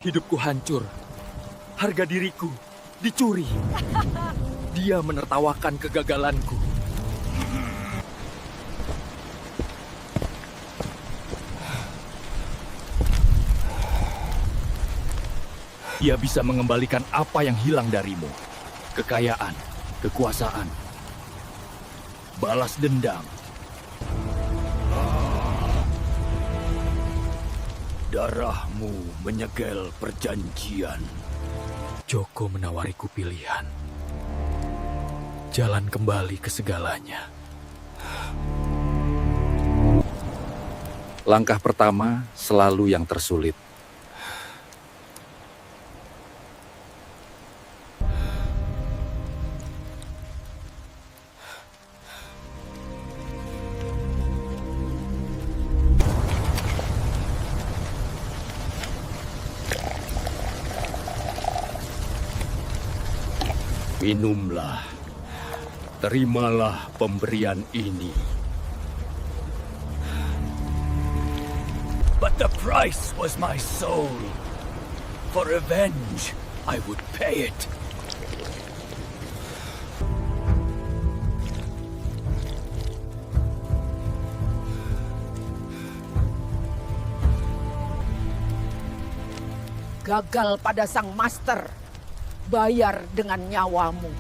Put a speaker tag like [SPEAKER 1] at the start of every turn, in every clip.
[SPEAKER 1] Hidupku hancur. Harga diriku dicuri. Dia menertawakan kegagalanku. Dia bisa mengembalikan apa yang hilang darimu. Kekayaan, kekuasaan, balas dendam. Darahmu menyegel perjanjian. Joko menawariku pilihan. Jalan kembali ke segalanya. Langkah pertama selalu yang tersulit. Minumlah, terimalah pemberian ini. But the price was my soul. For revenge, I would pay it.
[SPEAKER 2] Gagal pada sang master. Bayar dengan nyawamu.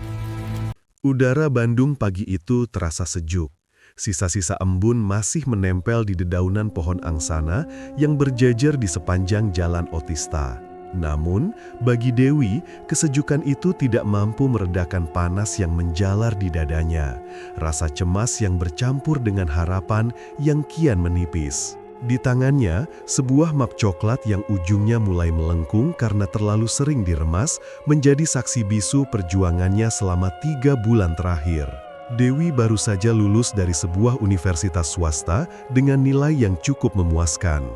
[SPEAKER 3] Udara Bandung pagi itu terasa sejuk. Sisa-sisa embun masih menempel di dedaunan pohon angsana yang berjejer di sepanjang jalan Otista. Namun, bagi Dewi, kesejukan itu tidak mampu meredakan panas yang menjalar di dadanya. Rasa cemas yang bercampur dengan harapan yang kian menipis. Di tangannya, sebuah map coklat yang ujungnya mulai melengkung karena terlalu sering diremas menjadi saksi bisu perjuangannya selama 3 bulan terakhir. Dewi baru saja lulus dari sebuah universitas swasta dengan nilai yang cukup memuaskan.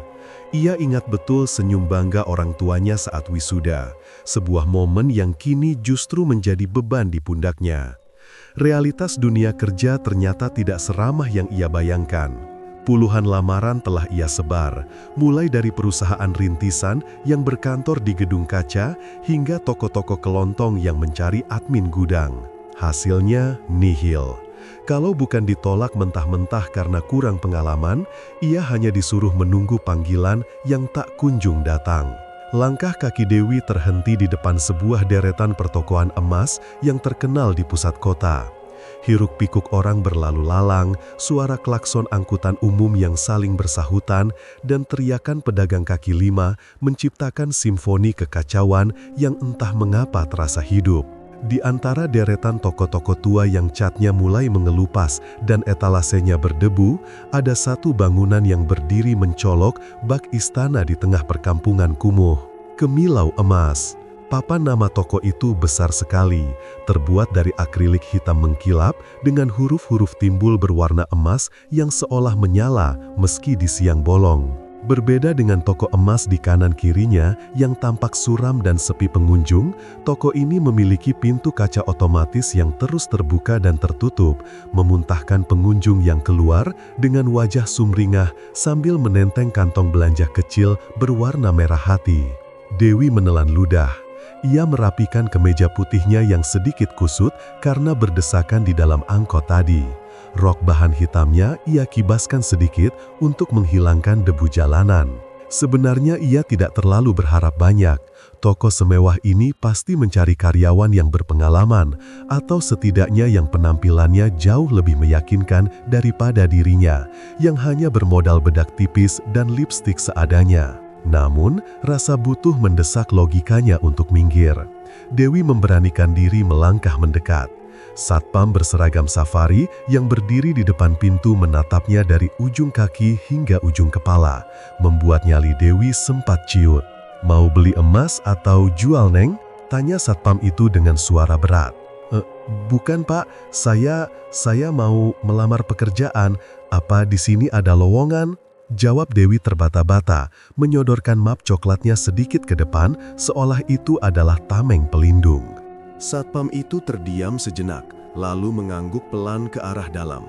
[SPEAKER 3] Ia ingat betul senyum bangga orang tuanya saat wisuda, sebuah momen yang kini justru menjadi beban di pundaknya. Realitas dunia kerja ternyata tidak seramah yang ia bayangkan. Puluhan lamaran telah ia sebar, mulai dari perusahaan rintisan yang berkantor di gedung kaca hingga toko-toko kelontong yang mencari admin gudang. Hasilnya nihil. Kalau bukan ditolak mentah-mentah karena kurang pengalaman, ia hanya disuruh menunggu panggilan yang tak kunjung datang. Langkah kaki Dewi terhenti di depan sebuah deretan pertokoan emas yang terkenal di pusat kota. Hiruk-pikuk orang berlalu lalang, suara klakson angkutan umum yang saling bersahutan, dan teriakan pedagang kaki lima menciptakan simfoni kekacauan yang entah mengapa terasa hidup. Di antara deretan toko-toko tua yang catnya mulai mengelupas dan etalasenya berdebu, ada satu bangunan yang berdiri mencolok bak istana di tengah perkampungan kumuh. Kemilau Emas. Papan nama toko itu besar sekali, terbuat dari akrilik hitam mengkilap dengan huruf-huruf timbul berwarna emas yang seolah menyala meski di siang bolong. Berbeda dengan toko emas di kanan kirinya yang tampak suram dan sepi pengunjung, toko ini memiliki pintu kaca otomatis yang terus terbuka dan tertutup, memuntahkan pengunjung yang keluar dengan wajah sumringah sambil menenteng kantong belanja kecil berwarna merah hati. Dewi menelan ludah. Ia merapikan kemeja putihnya yang sedikit kusut karena berdesakan di dalam angkot tadi. Rok bahan hitamnya ia kibaskan sedikit untuk menghilangkan debu jalanan. Sebenarnya ia tidak terlalu berharap banyak. Toko semewah ini pasti mencari karyawan yang berpengalaman, atau setidaknya yang penampilannya jauh lebih meyakinkan daripada dirinya, yang hanya bermodal bedak tipis dan lipstik seadanya. Namun, rasa butuh mendesak logikanya untuk minggir. Dewi memberanikan diri melangkah mendekat. Satpam berseragam safari yang berdiri di depan pintu menatapnya dari ujung kaki hingga ujung kepala, membuat nyali Dewi sempat ciut. "Mau beli emas atau jual, Neng?" tanya satpam itu dengan suara berat. Bukan Pak, saya mau melamar pekerjaan. Apa di sini ada lowongan?" Jawab Dewi terbata-bata, menyodorkan map coklatnya sedikit ke depan, seolah itu adalah tameng pelindung. Satpam itu terdiam sejenak, lalu mengangguk pelan ke arah dalam.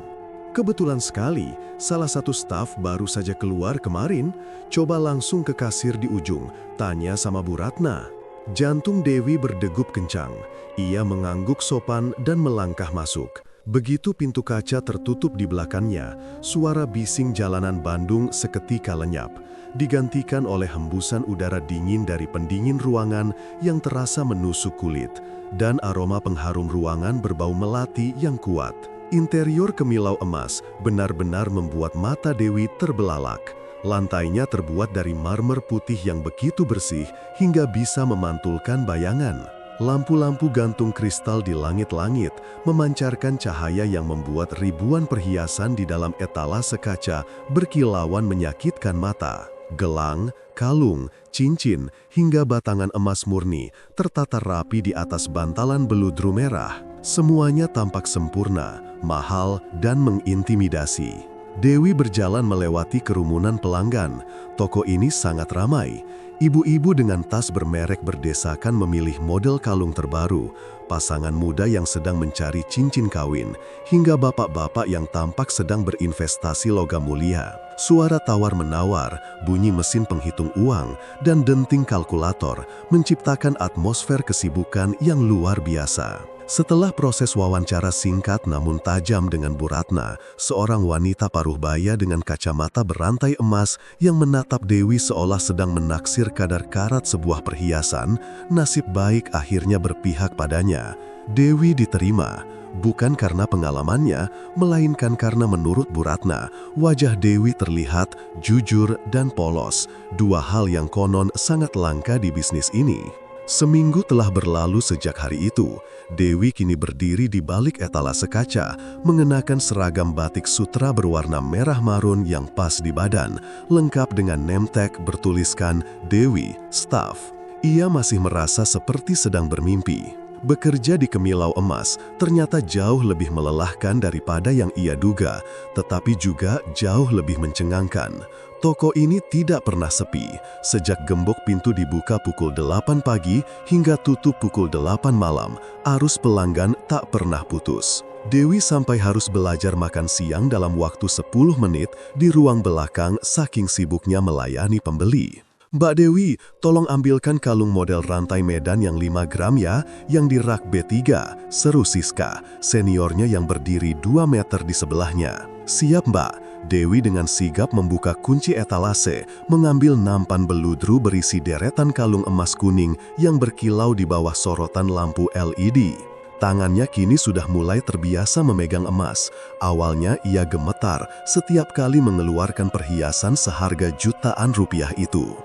[SPEAKER 3] Kebetulan sekali, salah satu staf baru saja keluar kemarin, coba langsung ke kasir di ujung, tanya sama Bu Ratna. Jantung Dewi berdegup kencang. Ia mengangguk sopan dan melangkah masuk. Begitu pintu kaca tertutup di belakangnya, suara bising jalanan Bandung seketika lenyap, digantikan oleh hembusan udara dingin dari pendingin ruangan yang terasa menusuk kulit, dan aroma pengharum ruangan berbau melati yang kuat. Interior kemilau emas benar-benar membuat mata Dewi terbelalak. Lantainya terbuat dari marmer putih yang begitu bersih hingga bisa memantulkan bayangan. Lampu-lampu gantung kristal di langit-langit memancarkan cahaya yang membuat ribuan perhiasan di dalam etalase kaca berkilauan menyakitkan mata. Gelang, kalung, cincin, hingga batangan emas murni tertata rapi di atas bantalan beludru merah. Semuanya tampak sempurna, mahal, dan mengintimidasi. Dewi berjalan melewati kerumunan pelanggan. Toko ini sangat ramai. Ibu-ibu dengan tas bermerek berdesakan memilih model kalung terbaru, pasangan muda yang sedang mencari cincin kawin, hingga bapak-bapak yang tampak sedang berinvestasi logam mulia. Suara tawar-menawar, bunyi mesin penghitung uang, dan denting kalkulator menciptakan atmosfer kesibukan yang luar biasa. Setelah proses wawancara singkat namun tajam dengan Bu Ratna, seorang wanita paruh baya dengan kacamata berantai emas yang menatap Dewi seolah sedang menaksir kadar karat sebuah perhiasan, nasib baik akhirnya berpihak padanya. Dewi diterima, bukan karena pengalamannya, melainkan karena menurut Bu Ratna, wajah Dewi terlihat jujur dan polos, dua hal yang konon sangat langka di bisnis ini. Seminggu telah berlalu sejak hari itu. Dewi kini berdiri di balik etalase kaca, mengenakan seragam batik sutra berwarna merah marun yang pas di badan, lengkap dengan name tag bertuliskan Dewi, Staff. Ia masih merasa seperti sedang bermimpi. Bekerja di kemilau emas ternyata jauh lebih melelahkan daripada yang ia duga, tetapi juga jauh lebih mencengangkan. Toko ini tidak pernah sepi, sejak gembok pintu dibuka pukul 8 pagi hingga tutup pukul 8 malam, arus pelanggan tak pernah putus. Dewi sampai harus belajar makan siang dalam waktu 10 menit di ruang belakang saking sibuknya melayani pembeli. "Mbak Dewi, tolong ambilkan kalung model rantai Medan yang 5 gram ya, yang di rak B3, seru Siska, seniornya yang berdiri 2 meter di sebelahnya." "Siap Mbak." Dewi dengan sigap membuka kunci etalase, mengambil nampan beludru berisi deretan kalung emas kuning yang berkilau di bawah sorotan lampu LED. Tangannya kini sudah mulai terbiasa memegang emas. Awalnya ia gemetar setiap kali mengeluarkan perhiasan seharga jutaan rupiah itu.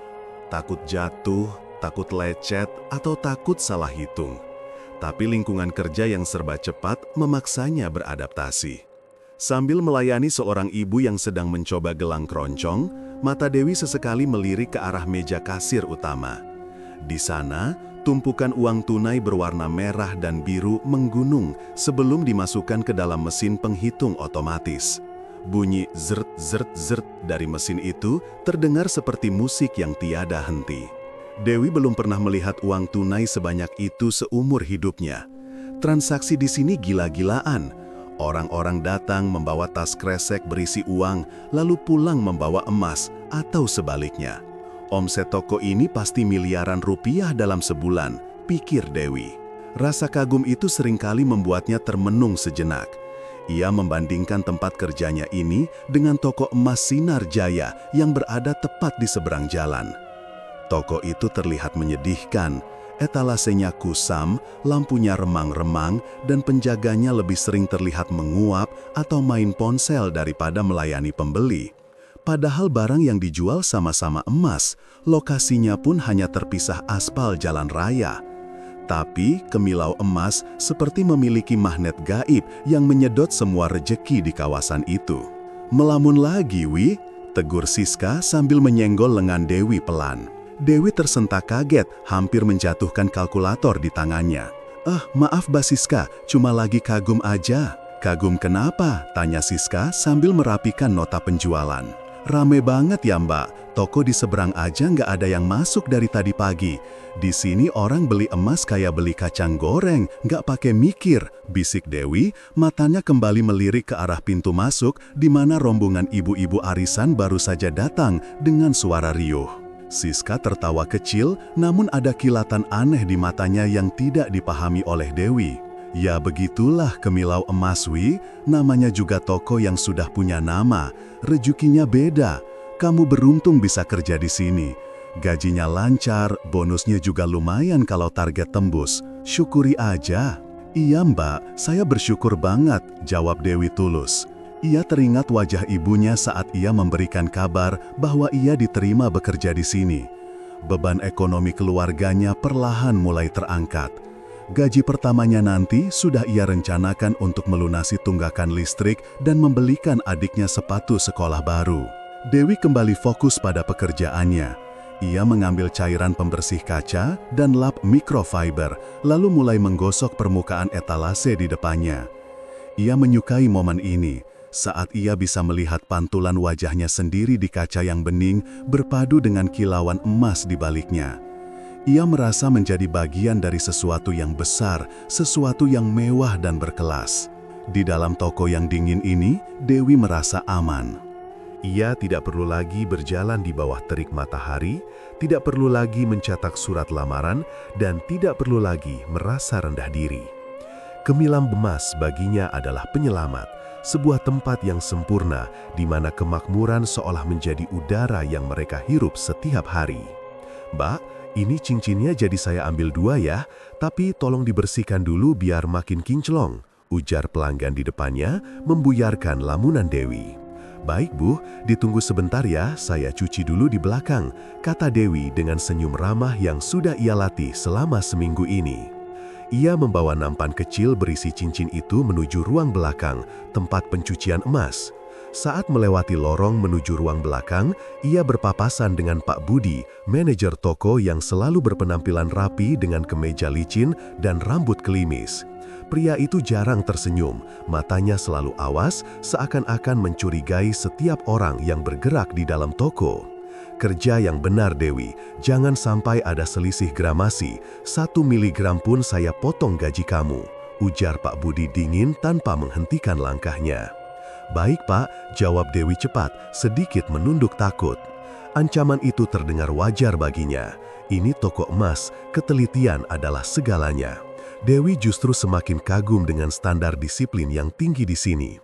[SPEAKER 4] Takut jatuh, takut lecet, atau takut salah hitung. Tapi lingkungan kerja yang serba cepat memaksanya beradaptasi. Sambil melayani seorang ibu yang sedang mencoba gelang keroncong, mata Dewi sesekali melirik ke arah meja kasir utama. Di sana, tumpukan uang tunai berwarna merah dan biru menggunung sebelum dimasukkan ke dalam mesin penghitung otomatis. Bunyi zert-zert-zert dari mesin itu terdengar seperti musik yang tiada henti. Dewi belum pernah melihat uang tunai sebanyak itu seumur hidupnya. Transaksi di sini gila-gilaan. Orang-orang datang membawa tas kresek berisi uang, lalu pulang membawa emas, atau sebaliknya. Omset toko ini pasti miliaran rupiah dalam sebulan, pikir Dewi. Rasa kagum itu seringkali membuatnya termenung sejenak. Ia membandingkan tempat kerjanya ini dengan toko emas Sinar Jaya yang berada tepat di seberang jalan. Toko itu terlihat menyedihkan. Etalasenya kusam, lampunya remang-remang, dan penjaganya lebih sering terlihat menguap atau main ponsel daripada melayani pembeli. Padahal barang yang dijual sama-sama emas, lokasinya pun hanya terpisah aspal jalan raya. Tapi kemilau emas seperti memiliki magnet gaib yang menyedot semua rejeki di kawasan itu. "Melamun lagi, Wi," tegur Siska sambil menyenggol lengan Dewi pelan. Dewi tersentak kaget, hampir menjatuhkan kalkulator di tangannya. Maaf Mbak Siska, cuma lagi kagum aja." "Kagum kenapa?" tanya Siska sambil merapikan nota penjualan. Rame banget ya Mbak, toko di seberang aja nggak ada yang masuk dari tadi pagi. Di sini orang beli emas kayak beli kacang goreng, nggak pakai mikir, bisik Dewi, matanya kembali melirik ke arah pintu masuk di mana rombongan ibu-ibu arisan baru saja datang dengan suara riuh. Siska tertawa kecil, namun ada kilatan aneh di matanya yang tidak dipahami oleh Dewi. Ya begitulah Kemilau Emas Wi, namanya juga toko yang sudah punya nama, rezekinya beda. Kamu beruntung bisa kerja di sini. Gajinya lancar, bonusnya juga lumayan kalau target tembus. Syukuri aja. Iya Mbak, saya bersyukur banget, jawab Dewi tulus. Ia teringat wajah ibunya saat ia memberikan kabar bahwa ia diterima bekerja di sini. Beban ekonomi keluarganya perlahan mulai terangkat. Gaji pertamanya nanti sudah ia rencanakan untuk melunasi tunggakan listrik dan membelikan adiknya sepatu sekolah baru. Dewi kembali fokus pada pekerjaannya. Ia mengambil cairan pembersih kaca dan lap mikrofiber, lalu mulai menggosok permukaan etalase di depannya. Ia menyukai momen ini, saat ia bisa melihat pantulan wajahnya sendiri di kaca yang bening berpadu dengan kilauan emas di baliknya. Ia merasa menjadi bagian dari sesuatu yang besar, sesuatu yang mewah dan berkelas. Di dalam toko yang dingin ini, Dewi merasa aman.
[SPEAKER 3] Ia tidak perlu lagi berjalan di bawah terik matahari, tidak perlu lagi mencetak surat lamaran, dan tidak perlu lagi merasa rendah diri. Kemilau Emas baginya adalah penyelamat, sebuah tempat yang sempurna di mana kemakmuran seolah menjadi udara yang mereka hirup setiap hari. Mbak, ini cincinnya jadi saya ambil 2 ya, tapi tolong dibersihkan dulu biar makin kinclong, ujar pelanggan di depannya, membuyarkan lamunan Dewi. Baik Bu, ditunggu sebentar ya, saya cuci dulu di belakang, kata Dewi dengan senyum ramah yang sudah ia latih selama seminggu ini. Ia membawa nampan kecil berisi cincin itu menuju ruang belakang, tempat pencucian emas. Saat melewati lorong menuju ruang belakang, ia berpapasan dengan Pak Budi, manajer toko yang selalu berpenampilan rapi dengan kemeja licin dan rambut klimis. Pria itu jarang tersenyum, matanya selalu awas, seakan-akan mencurigai setiap orang yang bergerak di dalam toko. Kerja yang benar Dewi, jangan sampai ada selisih gramasi, 1 miligram pun saya potong gaji kamu, ujar Pak Budi dingin tanpa menghentikan langkahnya. Baik Pak, jawab Dewi cepat, sedikit menunduk takut. Ancaman itu terdengar wajar baginya. Ini toko emas, ketelitian adalah segalanya. Dewi justru semakin kagum dengan standar disiplin yang tinggi di sini.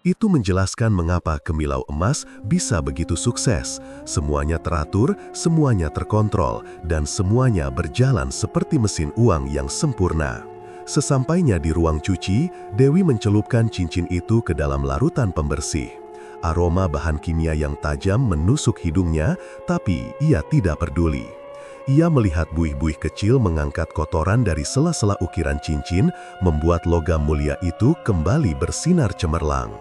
[SPEAKER 3] Itu menjelaskan mengapa Kemilau Emas bisa begitu sukses. Semuanya teratur, semuanya terkontrol, dan semuanya berjalan seperti mesin uang yang sempurna. Sesampainya di ruang cuci, Dewi mencelupkan cincin itu ke dalam larutan pembersih. Aroma bahan kimia yang tajam menusuk hidungnya, tapi ia tidak peduli. Ia melihat buih-buih kecil mengangkat kotoran dari sela-sela ukiran cincin, membuat logam mulia itu kembali bersinar cemerlang.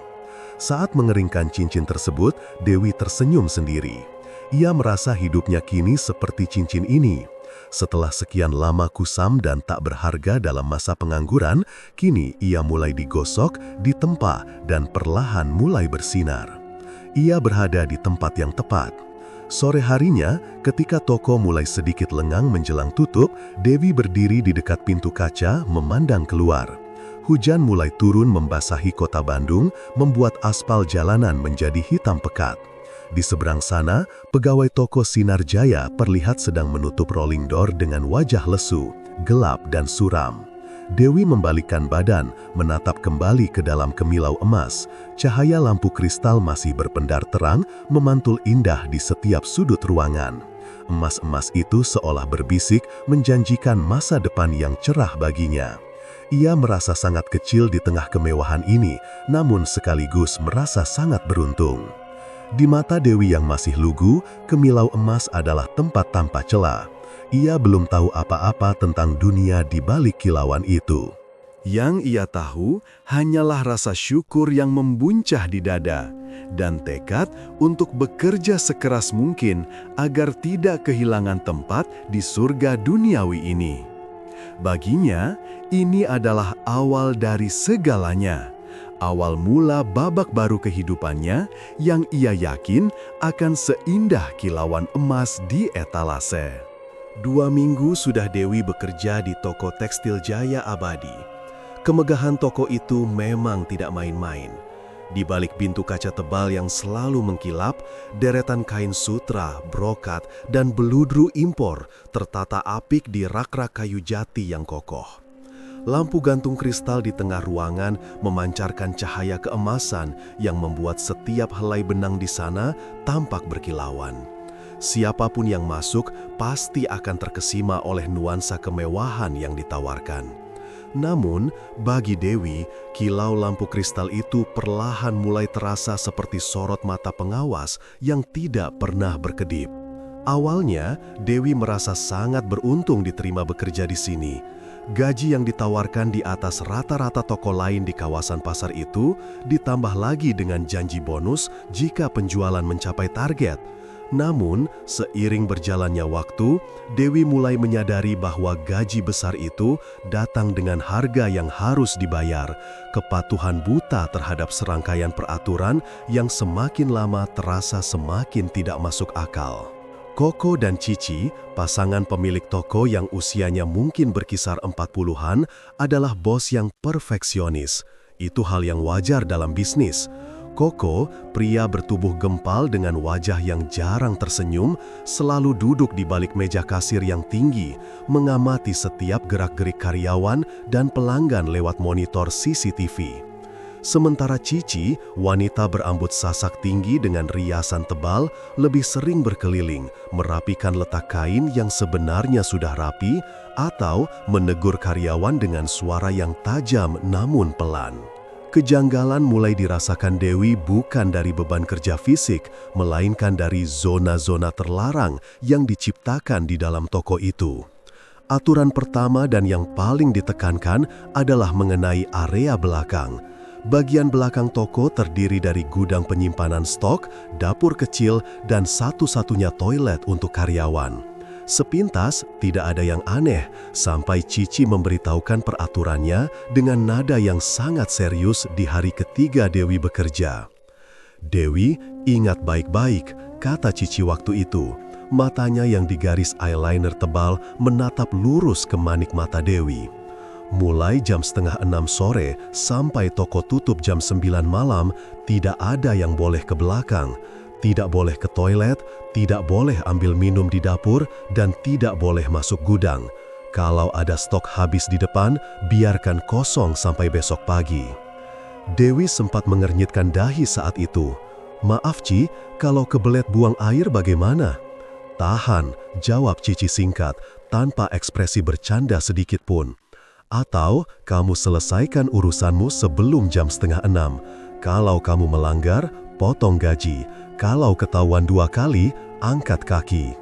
[SPEAKER 3] Saat mengeringkan cincin tersebut, Dewi tersenyum sendiri. Ia merasa hidupnya kini seperti cincin ini. Setelah sekian lama kusam dan tak berharga dalam masa pengangguran, kini ia mulai digosok, ditempa, dan perlahan mulai bersinar. Ia berada di tempat yang tepat. Sore harinya, ketika toko mulai sedikit lengang menjelang tutup, Dewi berdiri di dekat pintu kaca memandang keluar. Hujan mulai turun membasahi kota Bandung, membuat aspal jalanan menjadi hitam pekat. Di seberang sana, pegawai toko Sinar Jaya perlihat sedang menutup rolling door dengan wajah lesu, gelap dan suram. Dewi membalikkan badan, menatap kembali ke dalam Kemilau Emas. Cahaya lampu kristal masih berpendar terang, memantul indah di setiap sudut ruangan. Emas-emas itu seolah berbisik, menjanjikan masa depan yang cerah baginya. Ia merasa sangat kecil di tengah kemewahan ini, namun sekaligus merasa sangat beruntung. Di mata Dewi yang masih lugu, Kemilau Emas adalah tempat tanpa celah. Ia belum tahu apa-apa tentang dunia di balik kilauan itu.
[SPEAKER 4] Yang ia tahu hanyalah rasa syukur yang membuncah di dada dan tekad untuk bekerja sekeras mungkin agar tidak kehilangan tempat di surga duniawi ini. Baginya, ini adalah awal dari segalanya. Awal mula babak baru kehidupannya yang ia yakin akan seindah kilauan emas di etalase. 2 minggu sudah Dewi bekerja di toko tekstil Jaya Abadi. Kemegahan toko itu memang tidak main-main. Di balik pintu kaca tebal yang selalu mengkilap, deretan kain sutra, brokat, dan beludru impor tertata apik di rak-rak kayu jati yang kokoh. Lampu gantung kristal di tengah ruangan memancarkan cahaya keemasan yang membuat setiap helai benang di sana tampak berkilauan. Siapapun yang masuk pasti akan terkesima oleh nuansa kemewahan yang ditawarkan. Namun, bagi Dewi, kilau lampu kristal itu perlahan mulai terasa seperti sorot mata pengawas yang tidak pernah berkedip. Awalnya, Dewi merasa sangat beruntung diterima bekerja di sini. Gaji yang ditawarkan di atas rata-rata toko lain di kawasan pasar itu, ditambah lagi dengan janji bonus jika penjualan mencapai target. Namun, seiring berjalannya waktu, Dewi mulai menyadari bahwa gaji besar itu datang dengan harga yang harus dibayar, kepatuhan buta terhadap serangkaian peraturan yang semakin lama terasa semakin tidak masuk akal. Koko dan Cici, pasangan pemilik toko yang usianya mungkin berkisar 40-an, adalah bos yang perfeksionis. Itu hal yang wajar dalam bisnis. Koko, pria bertubuh gempal dengan wajah yang jarang tersenyum, selalu duduk di balik meja kasir yang tinggi, mengamati setiap gerak-gerik karyawan dan pelanggan lewat monitor CCTV. Sementara Cici, wanita berambut sasak tinggi dengan riasan tebal, lebih sering berkeliling, merapikan letak kain yang sebenarnya sudah rapi, atau menegur karyawan dengan suara yang tajam namun pelan. Kejanggalan mulai dirasakan Dewi bukan dari beban kerja fisik, melainkan dari zona-zona terlarang yang diciptakan di dalam toko itu. Aturan pertama dan yang paling ditekankan adalah mengenai area belakang. Bagian belakang toko terdiri dari gudang penyimpanan stok, dapur kecil, dan satu-satunya toilet untuk karyawan. Sepintas, tidak ada yang aneh sampai Cici memberitahukan peraturannya dengan nada yang sangat serius di hari ketiga Dewi bekerja. "Dewi, ingat baik-baik," kata Cici waktu itu. Matanya yang digaris eyeliner tebal menatap lurus ke manik mata Dewi. Mulai jam 5:30 sore sampai toko tutup jam 9 malam, tidak ada yang boleh ke belakang, tidak boleh ke toilet, tidak boleh ambil minum di dapur, dan tidak boleh masuk gudang. Kalau ada stok habis di depan, biarkan kosong sampai besok pagi. Dewi sempat mengernyitkan dahi saat itu. "Maaf Ci, kalau kebelet buang air bagaimana?" "Tahan," jawab Cici singkat, tanpa ekspresi bercanda sedikit pun. "Atau kamu selesaikan urusanmu sebelum jam 5:30. Kalau kamu melanggar, potong gaji. Kalau ketahuan 2 kali, angkat kaki."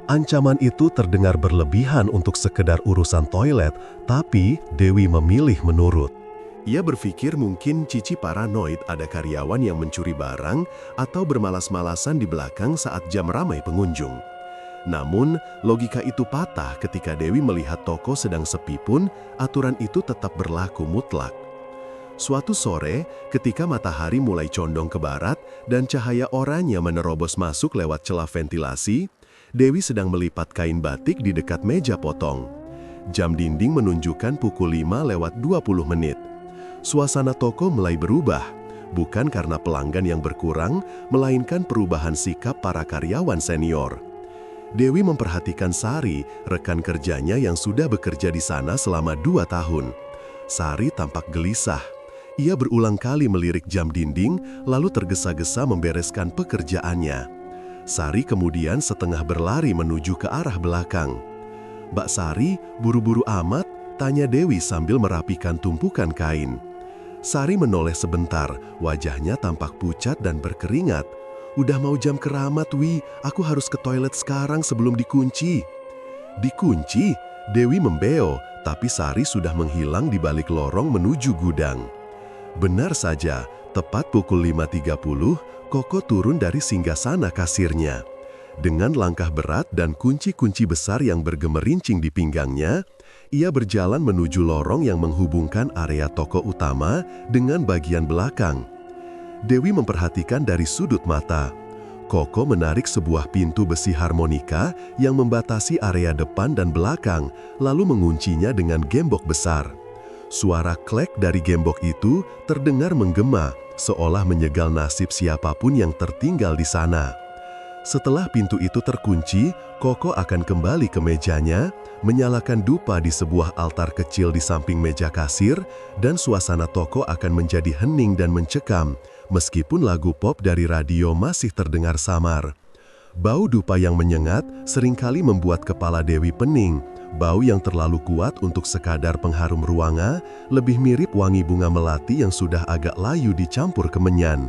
[SPEAKER 4] Ancaman itu terdengar berlebihan untuk sekedar urusan toilet, tapi Dewi memilih menurut. Ia berpikir mungkin Cici paranoid ada karyawan yang mencuri barang atau bermalas-malasan di belakang saat jam ramai pengunjung. Namun, logika itu patah ketika Dewi melihat toko sedang sepi pun, aturan itu tetap berlaku mutlak. Suatu sore, ketika matahari mulai condong ke barat dan cahaya oranye menerobos masuk lewat celah ventilasi, Dewi sedang melipat kain batik di dekat meja potong. Jam dinding menunjukkan pukul 5:20. Suasana toko mulai berubah, bukan karena pelanggan yang berkurang, melainkan perubahan sikap para karyawan senior. Dewi memperhatikan Sari, rekan kerjanya yang sudah bekerja di sana selama 2 tahun. Sari tampak gelisah. Ia berulang kali melirik jam dinding, lalu tergesa-gesa membereskan pekerjaannya. Sari kemudian setengah berlari menuju ke arah belakang. "Mbak Sari, buru-buru amat?" tanya Dewi sambil merapikan tumpukan kain. Sari menoleh sebentar, wajahnya tampak pucat dan berkeringat. "Udah mau jam keramat, Wi. Aku harus ke toilet sekarang sebelum dikunci." "Dikunci?" Dewi membeo, tapi Sari sudah menghilang di balik lorong menuju gudang. Benar saja, tepat pukul 5:30, Koko turun dari singgasana kasirnya. Dengan langkah berat dan kunci-kunci besar yang bergemerincing di pinggangnya,
[SPEAKER 3] Ia berjalan menuju lorong yang menghubungkan area toko utama dengan bagian belakang. Dewi memperhatikan dari sudut mata. Koko menarik sebuah pintu besi harmonika yang membatasi area depan dan belakang, lalu menguncinya dengan gembok besar. Suara klek dari gembok itu terdengar menggema, seolah menyegal nasib siapapun yang tertinggal di sana. Setelah pintu itu terkunci, Koko akan kembali ke mejanya, menyalakan dupa di sebuah altar kecil di samping meja kasir, dan suasana toko akan menjadi hening dan mencekam, meskipun lagu pop dari radio masih terdengar samar. Bau dupa yang menyengat seringkali membuat kepala Dewi pening. Bau yang terlalu kuat untuk sekadar pengharum ruangan, lebih mirip wangi bunga melati yang sudah agak layu dicampur kemenyan.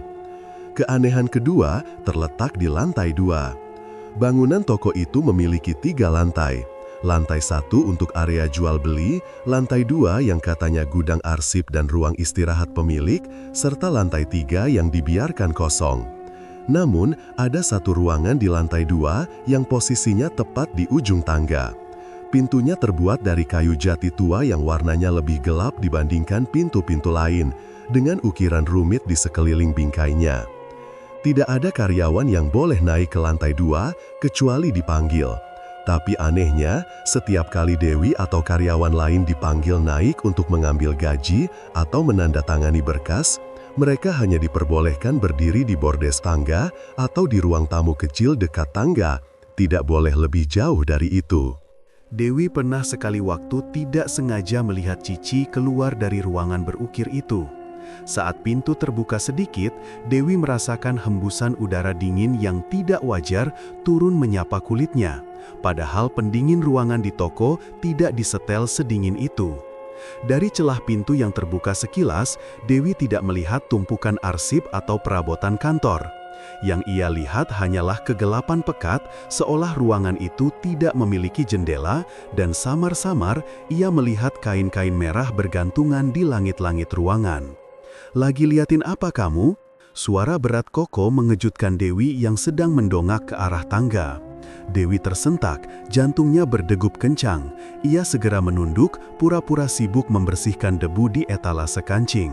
[SPEAKER 3] Keanehan kedua terletak di lantai 2. Bangunan toko itu memiliki 3 lantai. Lantai 1 untuk area jual beli, lantai 2 yang katanya gudang arsip dan ruang istirahat pemilik, serta lantai 3 yang dibiarkan kosong. Namun, ada satu ruangan di lantai 2 yang posisinya tepat di ujung tangga. Pintunya terbuat dari kayu jati tua yang warnanya lebih gelap dibandingkan pintu-pintu lain, dengan ukiran rumit di sekeliling bingkainya. Tidak ada karyawan yang boleh naik ke lantai 2 kecuali dipanggil. Tapi anehnya, setiap kali Dewi atau karyawan lain dipanggil naik untuk mengambil gaji atau menandatangani berkas, mereka hanya diperbolehkan berdiri di bordes tangga atau di ruang tamu kecil dekat tangga, tidak boleh lebih jauh dari itu.
[SPEAKER 4] Dewi pernah sekali waktu tidak sengaja melihat Cici keluar dari ruangan berukir itu. Saat pintu terbuka sedikit, Dewi merasakan hembusan udara dingin yang tidak wajar turun menyapa kulitnya. Padahal pendingin ruangan di toko tidak disetel sedingin itu. Dari celah pintu yang terbuka sekilas, Dewi tidak melihat tumpukan arsip atau perabotan kantor. Yang ia lihat hanyalah kegelapan pekat, seolah ruangan itu tidak memiliki jendela, dan samar-samar ia melihat kain-kain merah bergantungan di langit-langit ruangan. "Lagi liatin apa kamu?" Suara berat Koko mengejutkan Dewi yang sedang mendongak ke arah tangga. Dewi tersentak, jantungnya berdegup kencang. Ia segera menunduk, pura-pura sibuk membersihkan debu di etalase kancing.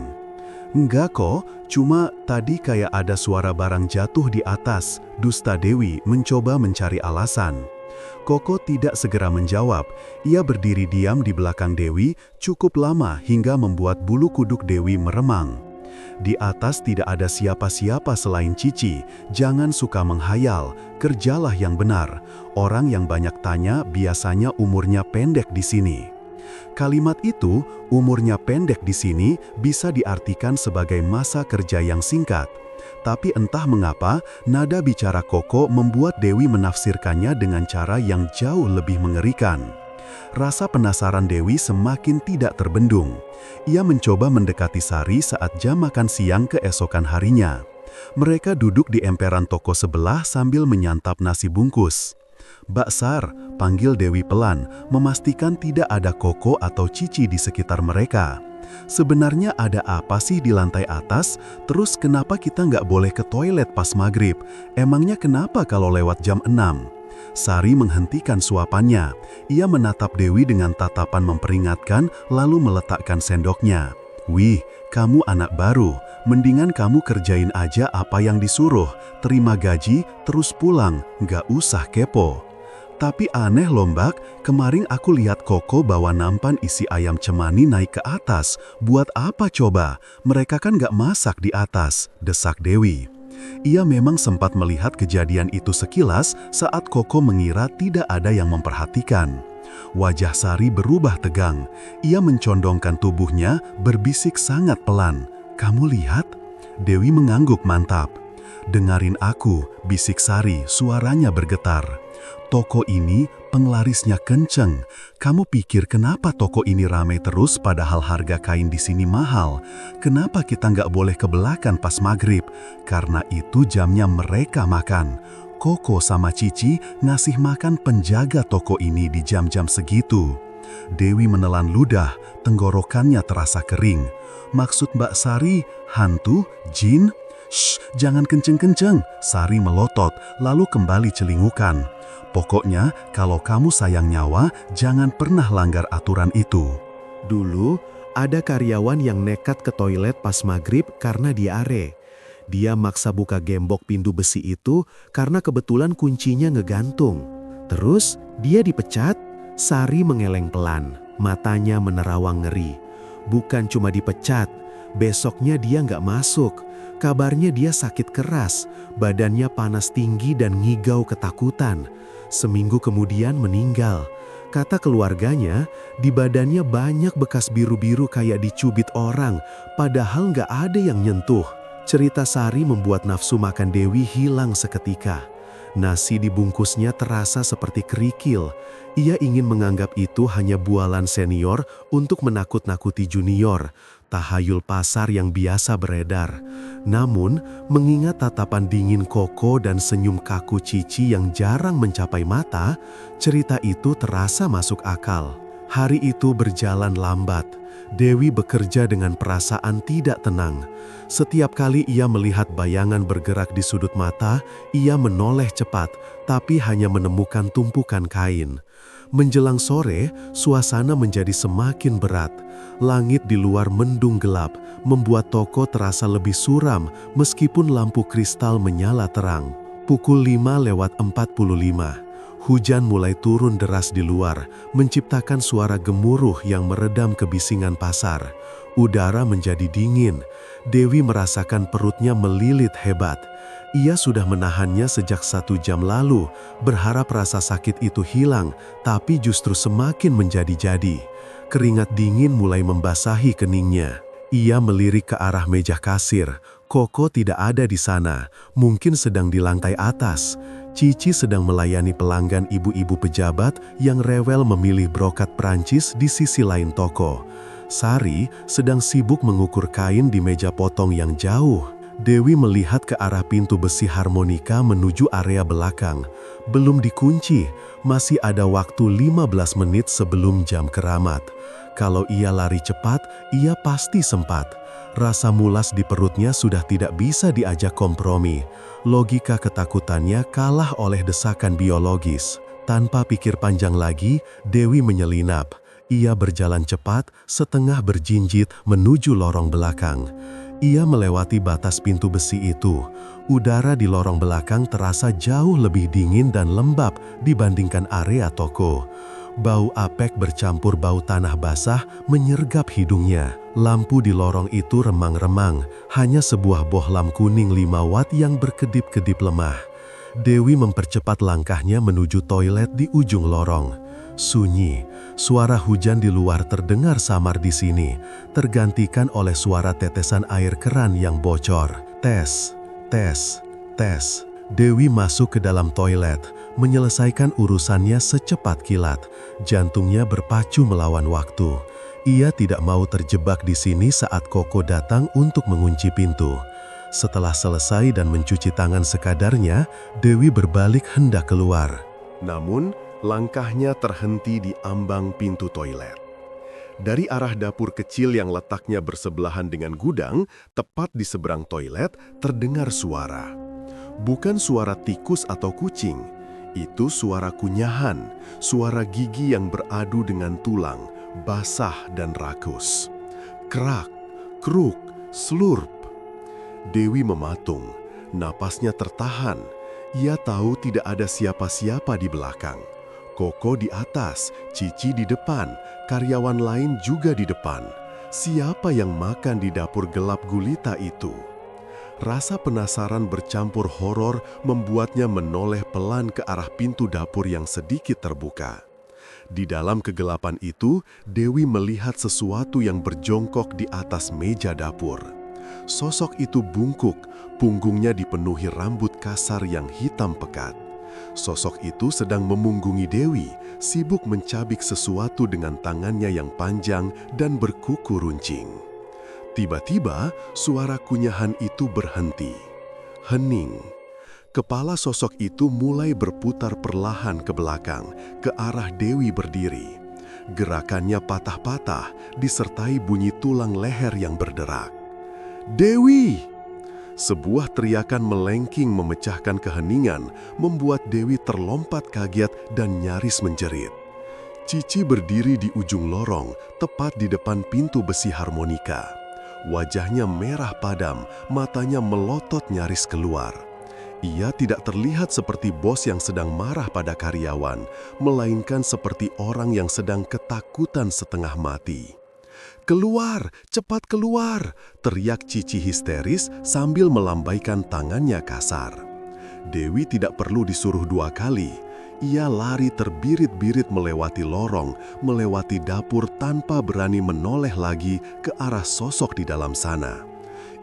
[SPEAKER 4] "Enggak kok, cuma tadi kayak ada suara barang jatuh di atas," dusta Dewi mencoba mencari alasan. Koko tidak segera menjawab. Ia berdiri diam di belakang Dewi cukup lama hingga membuat bulu kuduk Dewi meremang. "Di atas tidak ada siapa-siapa selain Cici. Jangan suka menghayal, kerjalah yang benar. Orang yang banyak tanya biasanya umurnya pendek di sini." Kalimat itu, umurnya pendek di sini, bisa diartikan sebagai masa kerja yang singkat. Tapi entah mengapa, nada bicara Koko membuat Dewi menafsirkannya dengan cara yang jauh lebih mengerikan. Rasa penasaran Dewi semakin tidak terbendung. Ia mencoba mendekati Sari saat jam makan siang keesokan harinya. Mereka duduk di emperan toko sebelah sambil menyantap nasi bungkus. "Mbak Sar," panggil Dewi pelan, memastikan tidak ada Koko atau Cici di sekitar mereka. "Sebenarnya ada apa sih di lantai atas? Terus kenapa kita nggak boleh ke toilet pas maghrib? Emangnya kenapa kalau lewat jam 6? Sari menghentikan suapannya. Ia menatap Dewi dengan tatapan memperingatkan, lalu meletakkan sendoknya. "Wih, kamu anak baru. Mendingan kamu kerjain aja apa yang disuruh. Terima gaji, terus pulang. Nggak usah kepo." "Tapi aneh loh Mbak, kemarin aku lihat Koko bawa nampan isi ayam cemani naik ke atas. Buat apa coba? Mereka kan nggak masak di atas," desak Dewi. Ia memang sempat melihat kejadian itu sekilas saat Koko mengira tidak ada yang memperhatikan. Wajah Sari berubah tegang. Ia mencondongkan tubuhnya, berbisik sangat pelan. "Kamu lihat?" Dewi mengangguk mantap. "Dengarin aku," bisik Sari, suaranya bergetar. "Toko ini penglarisnya kenceng. Kamu pikir kenapa toko ini ramai terus padahal harga kain di sini mahal? Kenapa kita nggak boleh ke belakang pas maghrib? Karena itu jamnya mereka makan. Koko sama Cici ngasih makan penjaga toko ini di jam-jam segitu." Dewi menelan ludah, tenggorokannya terasa kering. "Maksud Mbak Sari, hantu? Jin?" "Shh, jangan kenceng-kenceng," Sari melotot, lalu kembali celingukan. "Pokoknya, kalau kamu sayang nyawa, jangan pernah langgar aturan itu."
[SPEAKER 3] Dulu, ada karyawan yang nekat ke toilet pas maghrib karena diare. Dia maksa buka gembok pintu besi itu karena kebetulan kuncinya ngegantung. Terus, dia dipecat. Sari mengeleng pelan, matanya menerawang ngeri. Bukan cuma dipecat, besoknya dia nggak masuk. Kabarnya dia sakit keras, badannya panas tinggi dan ngigau ketakutan. Seminggu kemudian meninggal. Kata keluarganya, di badannya banyak bekas biru-biru kayak dicubit orang, padahal nggak ada yang nyentuh. Cerita Sari membuat nafsu makan Dewi hilang seketika. Nasi dibungkusnya terasa seperti kerikil. Ia ingin menganggap itu hanya bualan senior untuk menakut-nakuti junior, tahayul pasar yang biasa beredar. Namun, mengingat tatapan dingin Koko dan senyum kaku Cici yang jarang mencapai mata, cerita itu terasa masuk akal. Hari itu berjalan lambat. Dewi bekerja dengan perasaan tidak tenang. Setiap kali ia melihat bayangan bergerak di sudut mata, ia menoleh cepat, tapi hanya menemukan tumpukan kain. Menjelang sore, suasana menjadi semakin berat. Langit di luar mendung gelap, membuat toko terasa lebih suram meskipun lampu kristal menyala terang. Pukul 5:45. Hujan mulai turun deras di luar, menciptakan suara gemuruh yang meredam kebisingan pasar. Udara menjadi dingin. Dewi merasakan perutnya melilit hebat. Ia sudah menahannya sejak 1 jam lalu, berharap rasa sakit itu hilang, tapi justru semakin menjadi-jadi. Keringat dingin mulai membasahi keningnya. Ia melirik ke arah meja kasir. Koko tidak ada di sana, mungkin sedang di lantai atas. Cici sedang melayani pelanggan ibu-ibu pejabat yang rewel memilih brokat Prancis di sisi lain toko. Sari sedang sibuk mengukur kain di meja potong yang jauh. Dewi melihat ke arah pintu besi harmonika menuju area belakang. Belum dikunci, masih ada waktu 15 menit sebelum jam keramat. Kalau ia lari cepat, ia pasti sempat. Rasa mulas di perutnya sudah tidak bisa diajak kompromi. Logika ketakutannya kalah oleh desakan biologis. Tanpa pikir panjang lagi, Dewi menyelinap. Ia berjalan cepat, setengah berjinjit menuju lorong belakang. Ia melewati batas pintu besi itu. Udara di lorong belakang terasa jauh lebih dingin dan lembab dibandingkan area toko. Bau apek bercampur bau tanah basah menyergap hidungnya. Lampu di lorong itu remang-remang, hanya sebuah bohlam kuning 5 watt yang berkedip-kedip lemah. Dewi mempercepat langkahnya menuju toilet di ujung lorong. Sunyi, suara hujan di luar terdengar samar di sini, tergantikan oleh suara tetesan air keran yang bocor. Tes, tes, tes. Dewi masuk ke dalam toilet, menyelesaikan urusannya secepat kilat. Jantungnya berpacu melawan waktu. Ia tidak mau terjebak di sini saat Koko datang untuk mengunci pintu. Setelah selesai dan mencuci tangan sekadarnya, Dewi berbalik hendak keluar.
[SPEAKER 4] Namun, langkahnya terhenti di ambang pintu toilet. Dari arah dapur kecil yang letaknya bersebelahan dengan gudang, tepat di seberang toilet, terdengar suara. Bukan suara tikus atau kucing, itu suara kunyahan, suara gigi yang beradu dengan tulang, basah dan rakus. Krak, kruk, slurp. Dewi mematung, napasnya tertahan. Ia tahu tidak ada siapa-siapa di belakang. Koko di atas, Cici di depan, karyawan lain juga di depan. Siapa yang makan di dapur gelap gulita itu? Rasa penasaran bercampur horor membuatnya menoleh pelan ke arah pintu dapur yang sedikit terbuka. Di dalam kegelapan itu, Dewi melihat sesuatu yang berjongkok di atas meja dapur. Sosok itu bungkuk, punggungnya dipenuhi rambut kasar yang hitam pekat. Sosok itu sedang memunggungi Dewi, sibuk mencabik sesuatu dengan tangannya yang panjang dan berkuku runcing. Tiba-tiba, suara kunyahan itu berhenti. Hening. Kepala sosok itu mulai berputar perlahan ke belakang, ke arah Dewi berdiri. Gerakannya patah-patah, disertai bunyi tulang leher yang berderak. "Dewi!" Sebuah teriakan melengking memecahkan keheningan, membuat Dewi terlompat kaget dan nyaris menjerit. Cici berdiri di ujung lorong, tepat di depan pintu besi harmonika. Wajahnya merah padam, matanya melotot nyaris keluar. Ia tidak terlihat seperti bos yang sedang marah pada karyawan, melainkan seperti orang yang sedang ketakutan setengah mati. "Keluar, cepat keluar!" teriak Cici histeris sambil melambaikan tangannya kasar. Dewi tidak perlu disuruh 2 kali. Ia lari terbirit-birit melewati lorong, melewati dapur tanpa berani menoleh lagi ke arah sosok di dalam sana.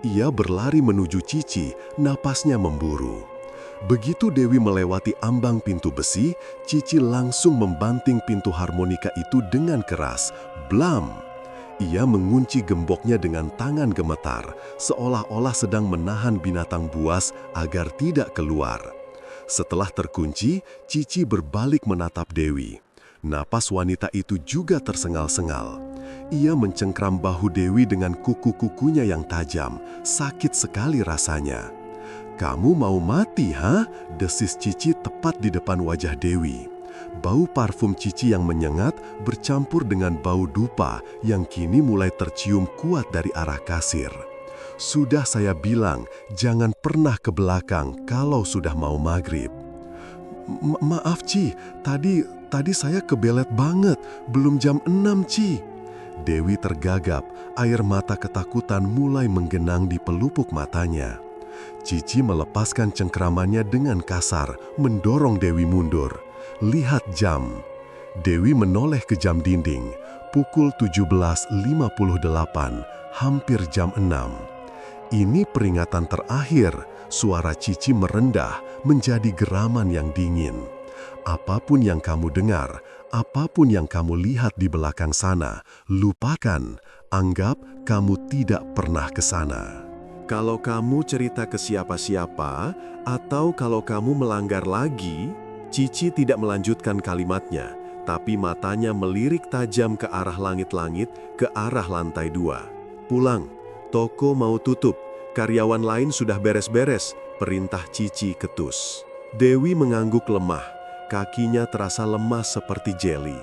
[SPEAKER 4] Ia berlari menuju Cici, napasnya memburu. Begitu Dewi melewati ambang pintu besi, Cici langsung membanting pintu harmonika itu dengan keras. Blam! Ia mengunci gemboknya dengan tangan gemetar, seolah-olah sedang menahan binatang buas agar tidak keluar. Setelah terkunci, Cici berbalik menatap Dewi. Napas wanita itu juga tersengal-sengal. Ia mencengkram bahu Dewi dengan kuku-kukunya yang tajam. Sakit sekali rasanya. "Kamu mau mati, ha?" desis Cici tepat di depan wajah Dewi. Bau parfum Cici yang menyengat bercampur dengan bau dupa yang kini mulai tercium kuat dari arah kasir. "Sudah saya bilang, jangan pernah ke belakang kalau sudah mau maghrib." Maaf Ci, tadi saya kebelet banget, belum jam 6 Ci." Dewi tergagap, air mata ketakutan mulai menggenang di pelupuk matanya. Cici melepaskan cengkramannya dengan kasar, mendorong Dewi mundur. "Lihat jam." Dewi menoleh ke jam dinding. Pukul 17.58, hampir jam 6. "Ini peringatan terakhir." Suara Cici merendah menjadi geraman yang dingin. "Apapun yang kamu dengar, apapun yang kamu lihat di belakang sana, lupakan. Anggap kamu tidak pernah ke sana. Kalau kamu cerita ke siapa-siapa, atau kalau kamu melanggar lagi..." Cici tidak melanjutkan kalimatnya, tapi matanya melirik tajam ke arah langit-langit, ke arah lantai 2. "Pulang, toko mau tutup. Karyawan lain sudah beres-beres," perintah Cici ketus. Dewi mengangguk lemah, kakinya terasa lemas seperti jeli.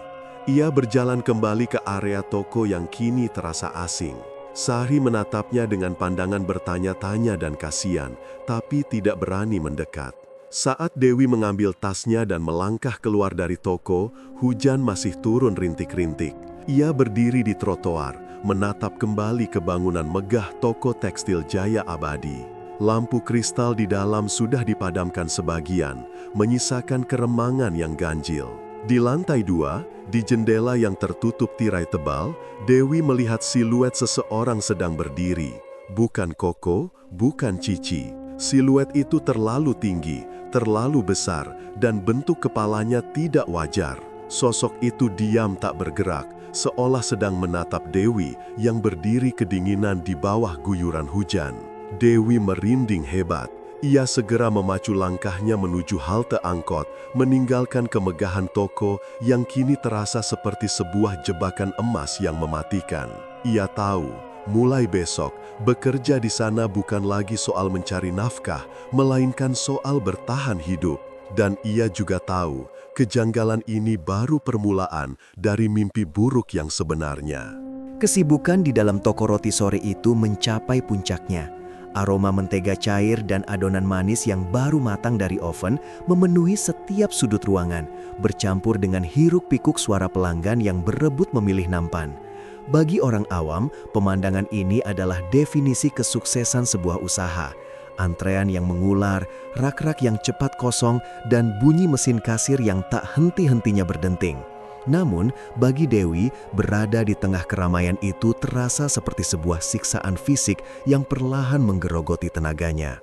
[SPEAKER 4] Ia berjalan kembali ke area toko yang kini terasa asing. Sari menatapnya dengan pandangan bertanya-tanya dan kasihan, tapi tidak berani mendekat. Saat Dewi mengambil tasnya dan melangkah keluar dari toko, hujan masih turun rintik-rintik. Ia berdiri di trotoar, menatap kembali ke bangunan megah toko tekstil Jaya Abadi. Lampu kristal di dalam sudah dipadamkan sebagian, menyisakan keremangan yang ganjil. Di lantai 2, di jendela yang tertutup tirai tebal, Dewi melihat siluet seseorang sedang berdiri. Bukan Koko, bukan Cici. Siluet itu terlalu tinggi, terlalu besar, dan bentuk kepalanya tidak wajar. Sosok itu diam tak bergerak, seolah sedang menatap Dewi yang berdiri kedinginan di bawah guyuran hujan. Dewi merinding hebat. Ia segera memacu langkahnya menuju halte angkot, meninggalkan kemegahan toko yang kini terasa seperti sebuah jebakan emas yang mematikan. Ia tahu, mulai besok, bekerja di sana bukan lagi soal mencari nafkah, melainkan soal bertahan hidup. Dan ia juga tahu, kejanggalan ini baru permulaan dari mimpi buruk yang sebenarnya.
[SPEAKER 5] Kesibukan di dalam toko roti sore itu mencapai puncaknya. Aroma mentega cair dan adonan manis yang baru matang dari oven memenuhi setiap sudut ruangan, bercampur dengan hiruk-pikuk suara pelanggan yang berebut memilih nampan. Bagi orang awam, pemandangan ini adalah definisi kesuksesan sebuah usaha. Antrean yang mengular, rak-rak yang cepat kosong, dan bunyi mesin kasir yang tak henti-hentinya berdenting. Namun, bagi Dewi, berada di tengah keramaian itu terasa seperti sebuah siksaan fisik yang perlahan menggerogoti tenaganya.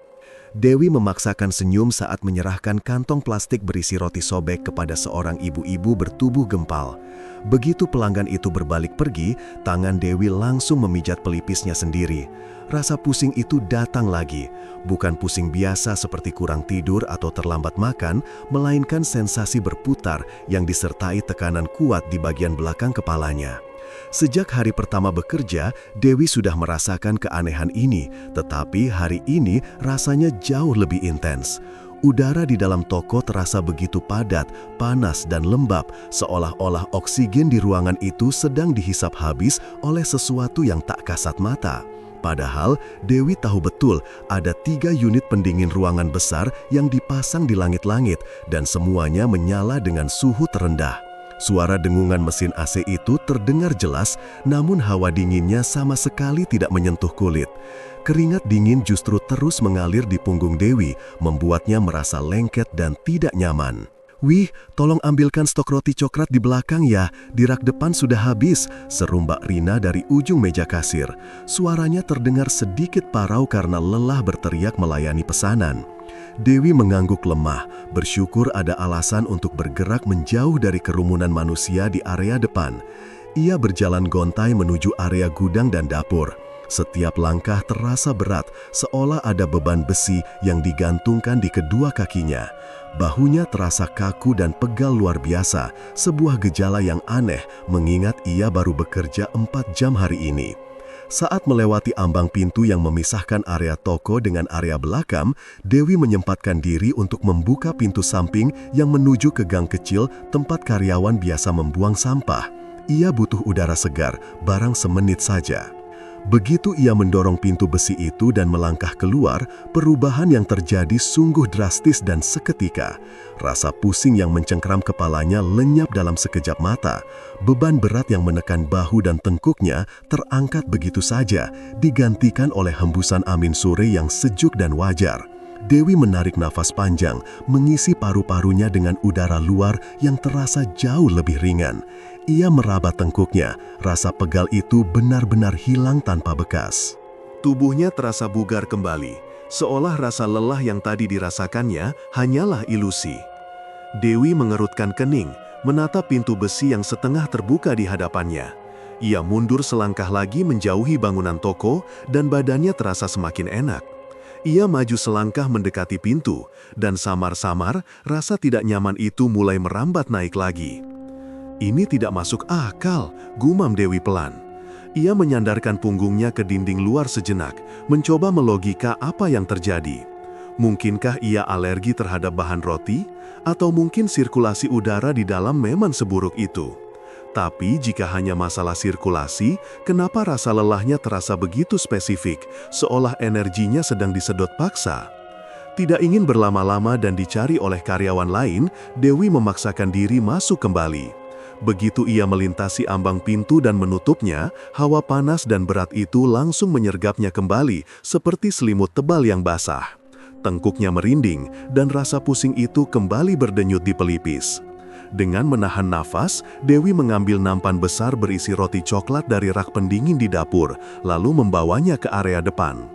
[SPEAKER 5] Dewi memaksakan senyum saat menyerahkan kantong plastik berisi roti sobek kepada seorang ibu-ibu bertubuh gempal. Begitu pelanggan itu berbalik pergi, tangan Dewi langsung memijat pelipisnya sendiri. Rasa pusing itu datang lagi, bukan pusing biasa seperti kurang tidur atau terlambat makan, melainkan sensasi berputar yang disertai tekanan kuat di bagian belakang kepalanya.
[SPEAKER 4] Sejak hari pertama bekerja, Dewi sudah merasakan keanehan ini, tetapi hari ini rasanya jauh lebih intens. Udara di dalam toko terasa begitu padat, panas, dan lembab, seolah-olah oksigen di ruangan itu sedang dihisap habis oleh sesuatu yang tak kasat mata. Padahal Dewi tahu betul ada 3 unit pendingin ruangan besar yang dipasang di langit-langit dan semuanya menyala dengan suhu terendah. Suara dengungan mesin AC itu terdengar jelas, namun hawa dinginnya sama sekali tidak menyentuh kulit. Keringat dingin justru terus mengalir di punggung Dewi, membuatnya merasa lengket dan tidak nyaman. "Wih, tolong ambilkan stok roti coklat di belakang ya, di rak depan sudah habis," seru Mbak Rina dari ujung meja kasir. Suaranya terdengar sedikit parau karena lelah berteriak melayani pesanan. Dewi mengangguk lemah, bersyukur ada alasan untuk bergerak menjauh dari kerumunan manusia di area depan. Ia berjalan gontai menuju area gudang dan dapur. Setiap langkah terasa berat, seolah ada beban besi yang digantungkan di kedua kakinya. Bahunya terasa kaku dan pegal luar biasa, sebuah gejala yang aneh mengingat ia baru bekerja 4 jam hari ini. Saat melewati ambang pintu yang memisahkan area toko dengan area belakang, Dewi menyempatkan diri untuk membuka pintu samping yang menuju ke gang kecil tempat karyawan biasa membuang sampah. Ia butuh udara segar, barang semenit saja. Begitu ia mendorong pintu besi itu dan melangkah keluar, perubahan yang terjadi sungguh drastis dan seketika. Rasa pusing yang mencengkram kepalanya lenyap dalam sekejap mata. Beban berat yang menekan bahu dan tengkuknya terangkat begitu saja, digantikan oleh hembusan angin sore yang sejuk dan wajar. Dewi menarik nafas panjang, mengisi paru-parunya dengan udara luar yang terasa jauh lebih ringan. Ia meraba tengkuknya, rasa pegal itu benar-benar hilang tanpa bekas. Tubuhnya terasa bugar kembali, seolah rasa lelah yang tadi dirasakannya hanyalah ilusi. Dewi mengerutkan kening, menatap pintu besi yang setengah terbuka di hadapannya. Ia mundur selangkah lagi menjauhi bangunan toko dan badannya terasa semakin enak. Ia maju selangkah mendekati pintu, dan samar-samar rasa tidak nyaman itu mulai merambat naik lagi. "Ini tidak masuk akal," gumam Dewi pelan. Ia menyandarkan punggungnya ke dinding luar sejenak, mencoba melogika apa yang terjadi. Mungkinkah ia alergi terhadap bahan roti? Atau mungkin sirkulasi udara di dalam memang seburuk itu? Tapi jika hanya masalah sirkulasi, kenapa rasa lelahnya terasa begitu spesifik, seolah energinya sedang disedot paksa? Tidak ingin berlama-lama dan dicari oleh karyawan lain, Dewi memaksakan diri masuk kembali. Begitu ia melintasi ambang pintu dan menutupnya, hawa panas dan berat itu langsung menyergapnya kembali, seperti selimut tebal yang basah. Tengkuknya merinding, dan rasa pusing itu kembali berdenyut di pelipis. Dengan menahan nafas, Dewi mengambil nampan besar berisi roti coklat dari rak pendingin di dapur, lalu membawanya ke area depan.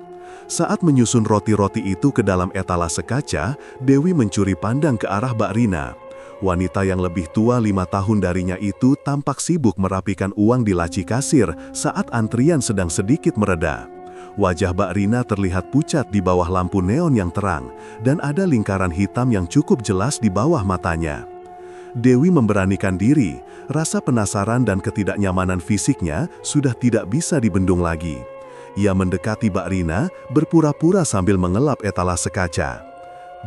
[SPEAKER 4] Saat menyusun roti-roti itu ke dalam etalase kaca, Dewi mencuri pandang ke arah Mbak Rina. Wanita yang lebih tua 5 tahun darinya itu tampak sibuk merapikan uang di laci kasir saat antrian sedang sedikit mereda. Wajah Mbak Rina terlihat pucat di bawah lampu neon yang terang, dan ada lingkaran hitam yang cukup jelas di bawah matanya. Dewi memberanikan diri, rasa penasaran dan ketidaknyamanan fisiknya sudah tidak bisa dibendung lagi. Ia mendekati Mbak Rina, berpura-pura sambil mengelap etalase kaca.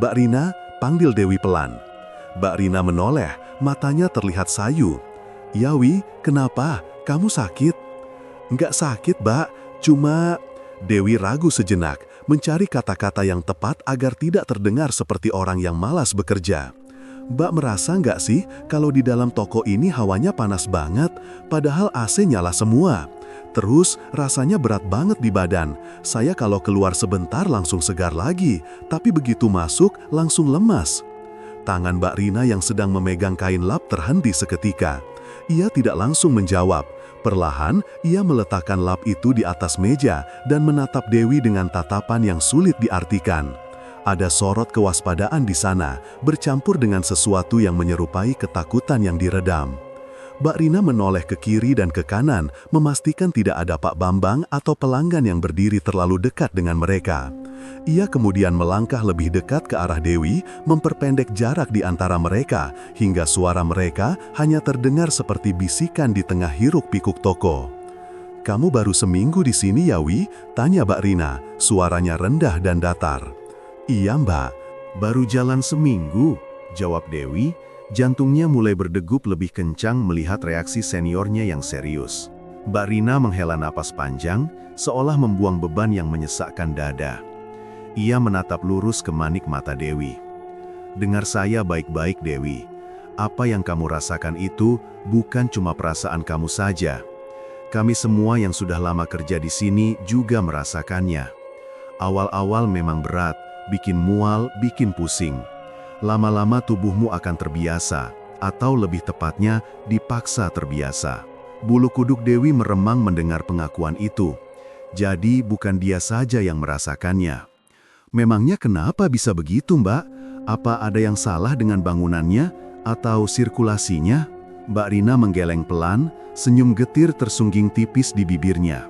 [SPEAKER 4] "Mbak Rina," panggil Dewi pelan. Mbak Rina menoleh, matanya terlihat sayu. "Yawi, kenapa? Kamu sakit?" "Enggak sakit, Mbak, cuma..." Dewi ragu sejenak, mencari kata-kata yang tepat agar tidak terdengar seperti orang yang malas bekerja. "Mbak merasa nggak sih kalau di dalam toko ini hawanya panas banget, padahal AC nyala semua? Terus rasanya berat banget di badan. Saya kalau keluar sebentar langsung segar lagi, tapi begitu masuk langsung lemas." Tangan Mbak Rina yang sedang memegang kain lap terhenti seketika. Ia tidak langsung menjawab. Perlahan, ia meletakkan lap itu di atas meja dan menatap Dewi dengan tatapan yang sulit diartikan. Ada sorot kewaspadaan di sana, bercampur dengan sesuatu yang menyerupai ketakutan yang diredam. Mbak Rina menoleh ke kiri dan ke kanan, memastikan tidak ada Pak Bambang atau pelanggan yang berdiri terlalu dekat dengan mereka. Ia kemudian melangkah lebih dekat ke arah Dewi, memperpendek jarak di antara mereka, hingga suara mereka hanya terdengar seperti bisikan di tengah hiruk-pikuk toko. "Kamu baru seminggu di sini ya, Wi?" tanya Mbak Rina, suaranya rendah dan datar. "Iya, Mbak, baru jalan seminggu," jawab Dewi. Jantungnya mulai berdegup lebih kencang melihat reaksi seniornya yang serius. Mbak Rina menghela napas panjang, seolah membuang beban yang menyesakkan dada. Ia menatap lurus ke manik mata Dewi. "Dengar saya baik-baik, Dewi. Apa yang kamu rasakan itu bukan cuma perasaan kamu saja. Kami semua yang sudah lama kerja di sini juga merasakannya. Awal-awal memang berat, bikin mual, bikin pusing. Lama-lama tubuhmu akan terbiasa, atau lebih tepatnya dipaksa terbiasa." Bulu kuduk Dewi meremang mendengar pengakuan itu. Jadi bukan dia saja yang merasakannya. "Memangnya kenapa bisa begitu, Mbak? Apa ada yang salah dengan bangunannya atau sirkulasinya?" Mbak Rina menggeleng pelan, senyum getir tersungging tipis di bibirnya.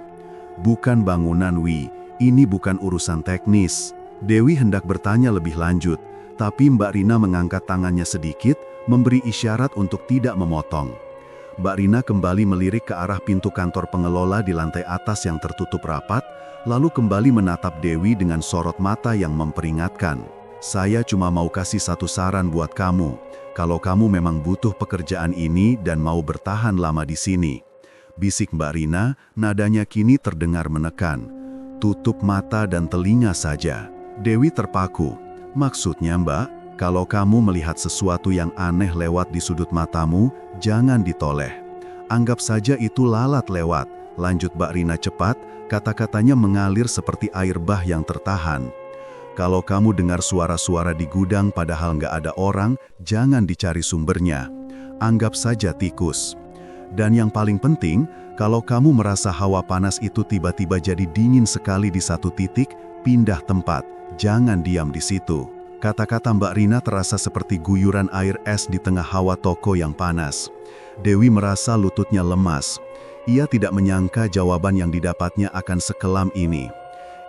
[SPEAKER 4] "Bukan bangunan, Wi. Ini bukan urusan teknis." Dewi hendak bertanya lebih lanjut, tapi Mbak Rina mengangkat tangannya sedikit, memberi isyarat untuk tidak memotong. Mbak Rina kembali melirik ke arah pintu kantor pengelola di lantai atas yang tertutup rapat, lalu kembali menatap Dewi dengan sorot mata yang memperingatkan. "Saya cuma mau kasih satu saran buat kamu. Kalau kamu memang butuh pekerjaan ini dan mau bertahan lama di sini." Bisik Mbak Rina, nadanya kini terdengar menekan. "Tutup mata dan telinga saja." Dewi terpaku. "Maksudnya, Mbak, kalau kamu melihat sesuatu yang aneh lewat di sudut matamu, jangan ditoleh. Anggap saja itu lalat lewat," lanjut Mbak Rina cepat, kata-katanya mengalir seperti air bah yang tertahan. "Kalau kamu dengar suara-suara di gudang padahal nggak ada orang, jangan dicari sumbernya. Anggap saja tikus. Dan yang paling penting, kalau kamu merasa hawa panas itu tiba-tiba jadi dingin sekali di satu titik, pindah tempat. Jangan diam di situ." Kata-kata Mbak Rina terasa seperti guyuran air es di tengah hawa toko yang panas. Dewi merasa lututnya lemas. Ia tidak menyangka jawaban yang didapatnya akan sekelam ini.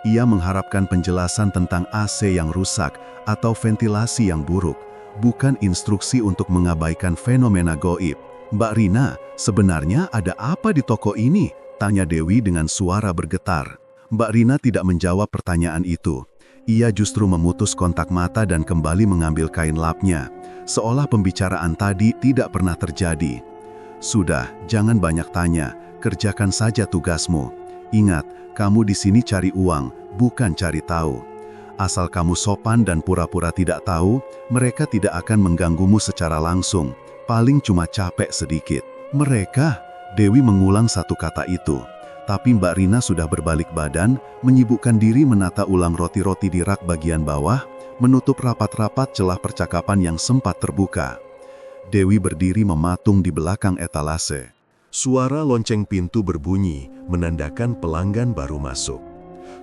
[SPEAKER 4] Ia mengharapkan penjelasan tentang AC yang rusak atau ventilasi yang buruk, bukan instruksi untuk mengabaikan fenomena goib. "Mbak Rina, sebenarnya ada apa di toko ini?" tanya Dewi dengan suara bergetar. Mbak Rina tidak menjawab pertanyaan itu. Ia justru memutus kontak mata dan kembali mengambil kain lapnya, seolah pembicaraan tadi tidak pernah terjadi. "Sudah, jangan banyak tanya, kerjakan saja tugasmu. Ingat, kamu di sini cari uang, bukan cari tahu. Asal kamu sopan dan pura-pura tidak tahu, mereka tidak akan mengganggumu secara langsung, paling cuma capek sedikit." "Mereka?" Dewi mengulang satu kata itu. Tapi Mbak Rina sudah berbalik badan, menyibukkan diri menata ulang roti-roti di rak bagian bawah, menutup rapat-rapat celah percakapan yang sempat terbuka. Dewi berdiri mematung di belakang etalase.
[SPEAKER 3] Suara lonceng pintu berbunyi, menandakan pelanggan baru masuk.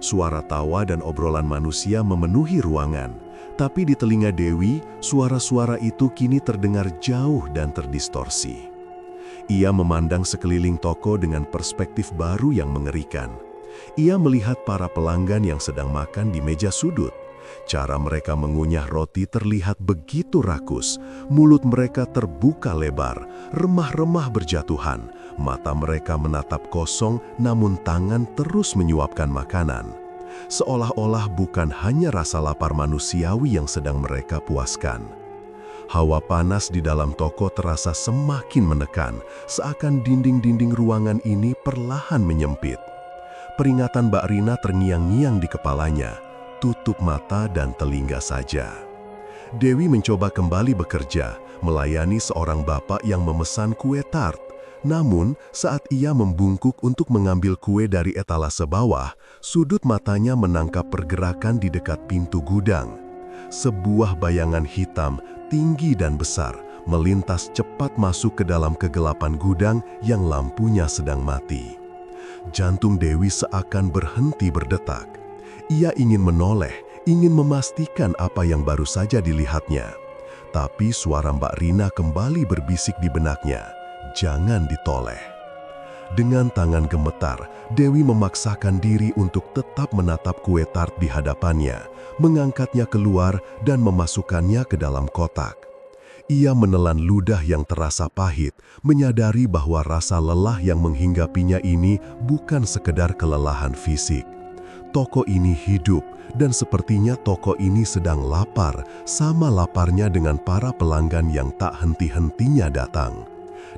[SPEAKER 3] Suara tawa dan obrolan manusia memenuhi ruangan, tapi di telinga Dewi, suara-suara itu kini terdengar jauh dan terdistorsi. Ia memandang sekeliling toko dengan perspektif baru yang mengerikan. Ia melihat para pelanggan yang sedang makan di meja sudut. Cara mereka mengunyah roti terlihat begitu rakus. Mulut mereka terbuka lebar, remah-remah berjatuhan. Mata mereka menatap kosong, namun tangan terus menyuapkan makanan. Seolah-olah bukan hanya rasa lapar manusiawi yang sedang mereka puaskan. Hawa panas di dalam toko terasa semakin menekan, seakan dinding-dinding ruangan ini perlahan menyempit. Peringatan Mbak Rina terngiang-ngiang di kepalanya, tutup mata dan telinga saja. Dewi mencoba kembali bekerja, melayani seorang bapak yang memesan kue tart. Namun, saat ia membungkuk untuk mengambil kue dari etalase bawah, sudut matanya menangkap pergerakan di dekat pintu gudang. Sebuah bayangan hitam, tinggi dan besar, melintas cepat masuk ke dalam kegelapan gudang yang lampunya sedang mati. Jantung Dewi seakan berhenti berdetak. Ia ingin menoleh, ingin memastikan apa yang baru saja dilihatnya. Tapi suara Mbak Rina kembali berbisik di benaknya.
[SPEAKER 4] jangan ditoleh. Dengan tangan gemetar, Dewi memaksakan diri untuk tetap menatap kue tart di hadapannya, mengangkatnya keluar dan memasukkannya ke dalam kotak. Ia menelan ludah yang terasa pahit, menyadari bahwa rasa lelah yang menghinggapinya ini bukan sekedar kelelahan fisik. Toko ini hidup, dan sepertinya toko ini sedang lapar, sama laparnya dengan para pelanggan yang tak henti-hentinya datang.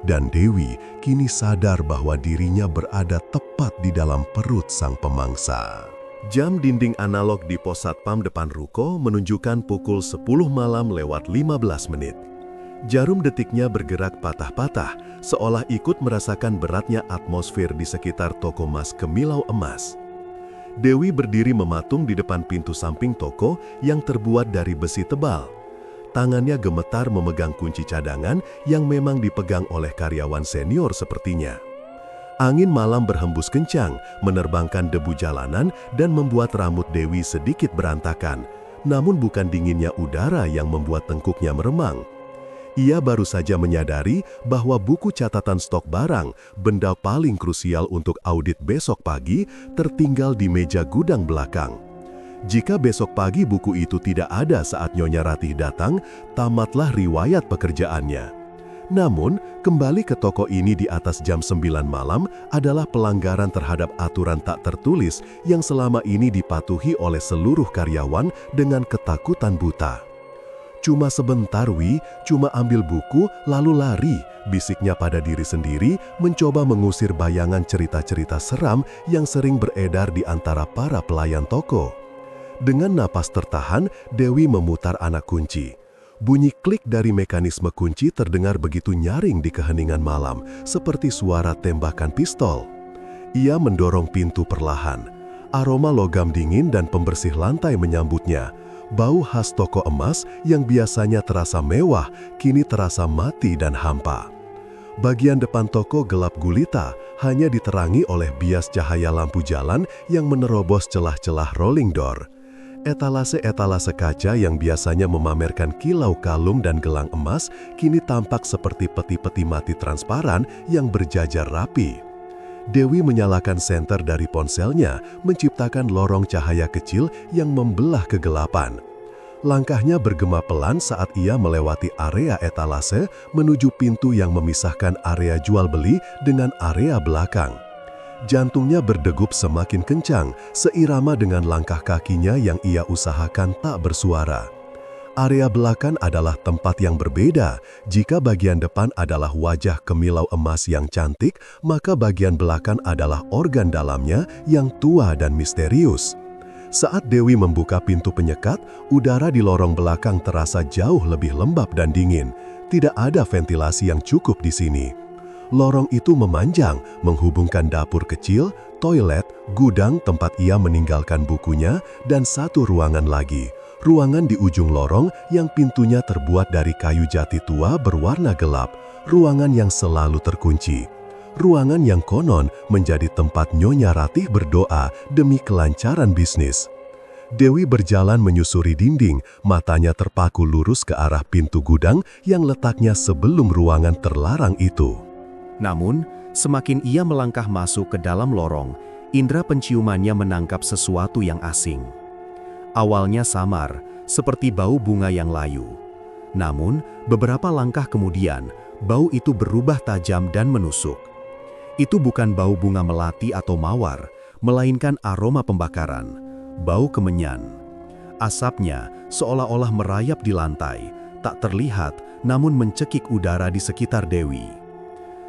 [SPEAKER 4] Dan Dewi kini sadar bahwa dirinya berada tepat di dalam perut sang pemangsa. Jam dinding analog di pos satpam depan ruko menunjukkan pukul 10 malam lewat 15 menit. Jarum detiknya bergerak patah-patah, seolah ikut merasakan beratnya atmosfer di sekitar toko Mas Kemilau Emas. Dewi berdiri mematung di depan pintu samping toko yang terbuat dari besi tebal. Tangannya gemetar memegang kunci cadangan yang memang dipegang oleh karyawan senior sepertinya. Angin malam berhembus kencang, menerbangkan debu jalanan dan membuat rambut Dewi sedikit berantakan. Namun bukan dinginnya udara yang membuat tengkuknya meremang. Ia baru saja menyadari bahwa buku catatan stok barang, benda paling krusial untuk audit besok pagi, tertinggal di meja gudang belakang. Jika besok pagi buku itu tidak ada saat Nyonya Ratih datang, tamatlah riwayat pekerjaannya. Namun, kembali ke toko ini di atas jam 9 malam adalah pelanggaran terhadap aturan tak tertulis yang selama ini dipatuhi oleh seluruh karyawan dengan ketakutan buta. "Cuma sebentar, Wi, cuma ambil buku lalu lari," bisiknya pada diri sendiri, mencoba mengusir bayangan cerita-cerita seram yang sering beredar di antara para pelayan toko. Dengan napas tertahan, Dewi memutar anak kunci. Bunyi klik dari mekanisme kunci terdengar begitu nyaring di keheningan malam, seperti suara tembakan pistol. Ia mendorong pintu perlahan. Aroma logam dingin dan pembersih lantai menyambutnya. Bau khas toko emas yang biasanya terasa mewah, kini terasa mati dan hampa. Bagian depan toko gelap gulita, hanya diterangi oleh bias cahaya lampu jalan yang menerobos celah-celah rolling door. Etalase-etalase kaca yang biasanya memamerkan kilau kalung dan gelang emas, kini tampak seperti peti-peti mati transparan yang berjajar rapi. Dewi menyalakan senter dari ponselnya, menciptakan lorong cahaya kecil yang membelah kegelapan. Langkahnya bergema pelan saat ia melewati area etalase menuju pintu yang memisahkan area jual beli dengan area belakang. Jantungnya berdegup semakin kencang, seirama dengan langkah kakinya yang ia usahakan tak bersuara. Area belakang adalah tempat yang berbeda. Jika bagian depan adalah wajah Kemilau Emas yang cantik, maka bagian belakang adalah organ dalamnya yang tua dan misterius. Saat Dewi membuka pintu penyekat, udara di lorong belakang terasa jauh lebih lembab dan dingin. Tidak ada ventilasi yang cukup di sini. Lorong itu memanjang, menghubungkan dapur kecil, toilet, gudang tempat ia meninggalkan bukunya, dan satu ruangan lagi. Ruangan di ujung lorong yang pintunya terbuat dari kayu jati tua berwarna gelap. Ruangan yang selalu terkunci. Ruangan yang konon menjadi tempat Nyonya Ratih berdoa demi kelancaran bisnis. Dewi berjalan menyusuri dinding, matanya terpaku lurus ke arah pintu gudang yang letaknya sebelum ruangan terlarang itu.
[SPEAKER 5] Namun, semakin ia melangkah masuk ke dalam lorong, indera penciumannya menangkap sesuatu yang asing. Awalnya samar, seperti bau bunga yang layu. Namun, beberapa langkah kemudian, bau itu berubah tajam dan menusuk. Itu bukan bau bunga melati atau mawar, melainkan aroma pembakaran, bau kemenyan. Asapnya seolah-olah merayap di lantai, tak terlihat namun mencekik udara di sekitar Dewi.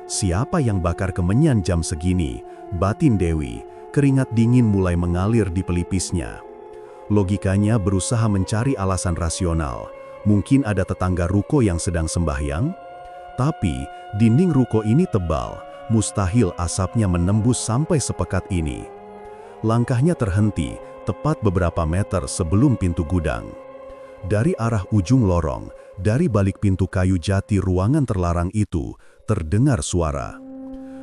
[SPEAKER 5] Siapa yang bakar kemenyan jam segini? Batin Dewi, keringat dingin mulai mengalir di pelipisnya. Logikanya berusaha mencari alasan rasional. Mungkin ada tetangga ruko yang sedang sembahyang? Tapi, dinding ruko ini tebal, mustahil asapnya menembus sampai sepekat ini. Langkahnya terhenti, tepat beberapa meter sebelum pintu gudang. Dari arah ujung lorong, dari balik pintu kayu jati ruangan terlarang itu, terdengar suara.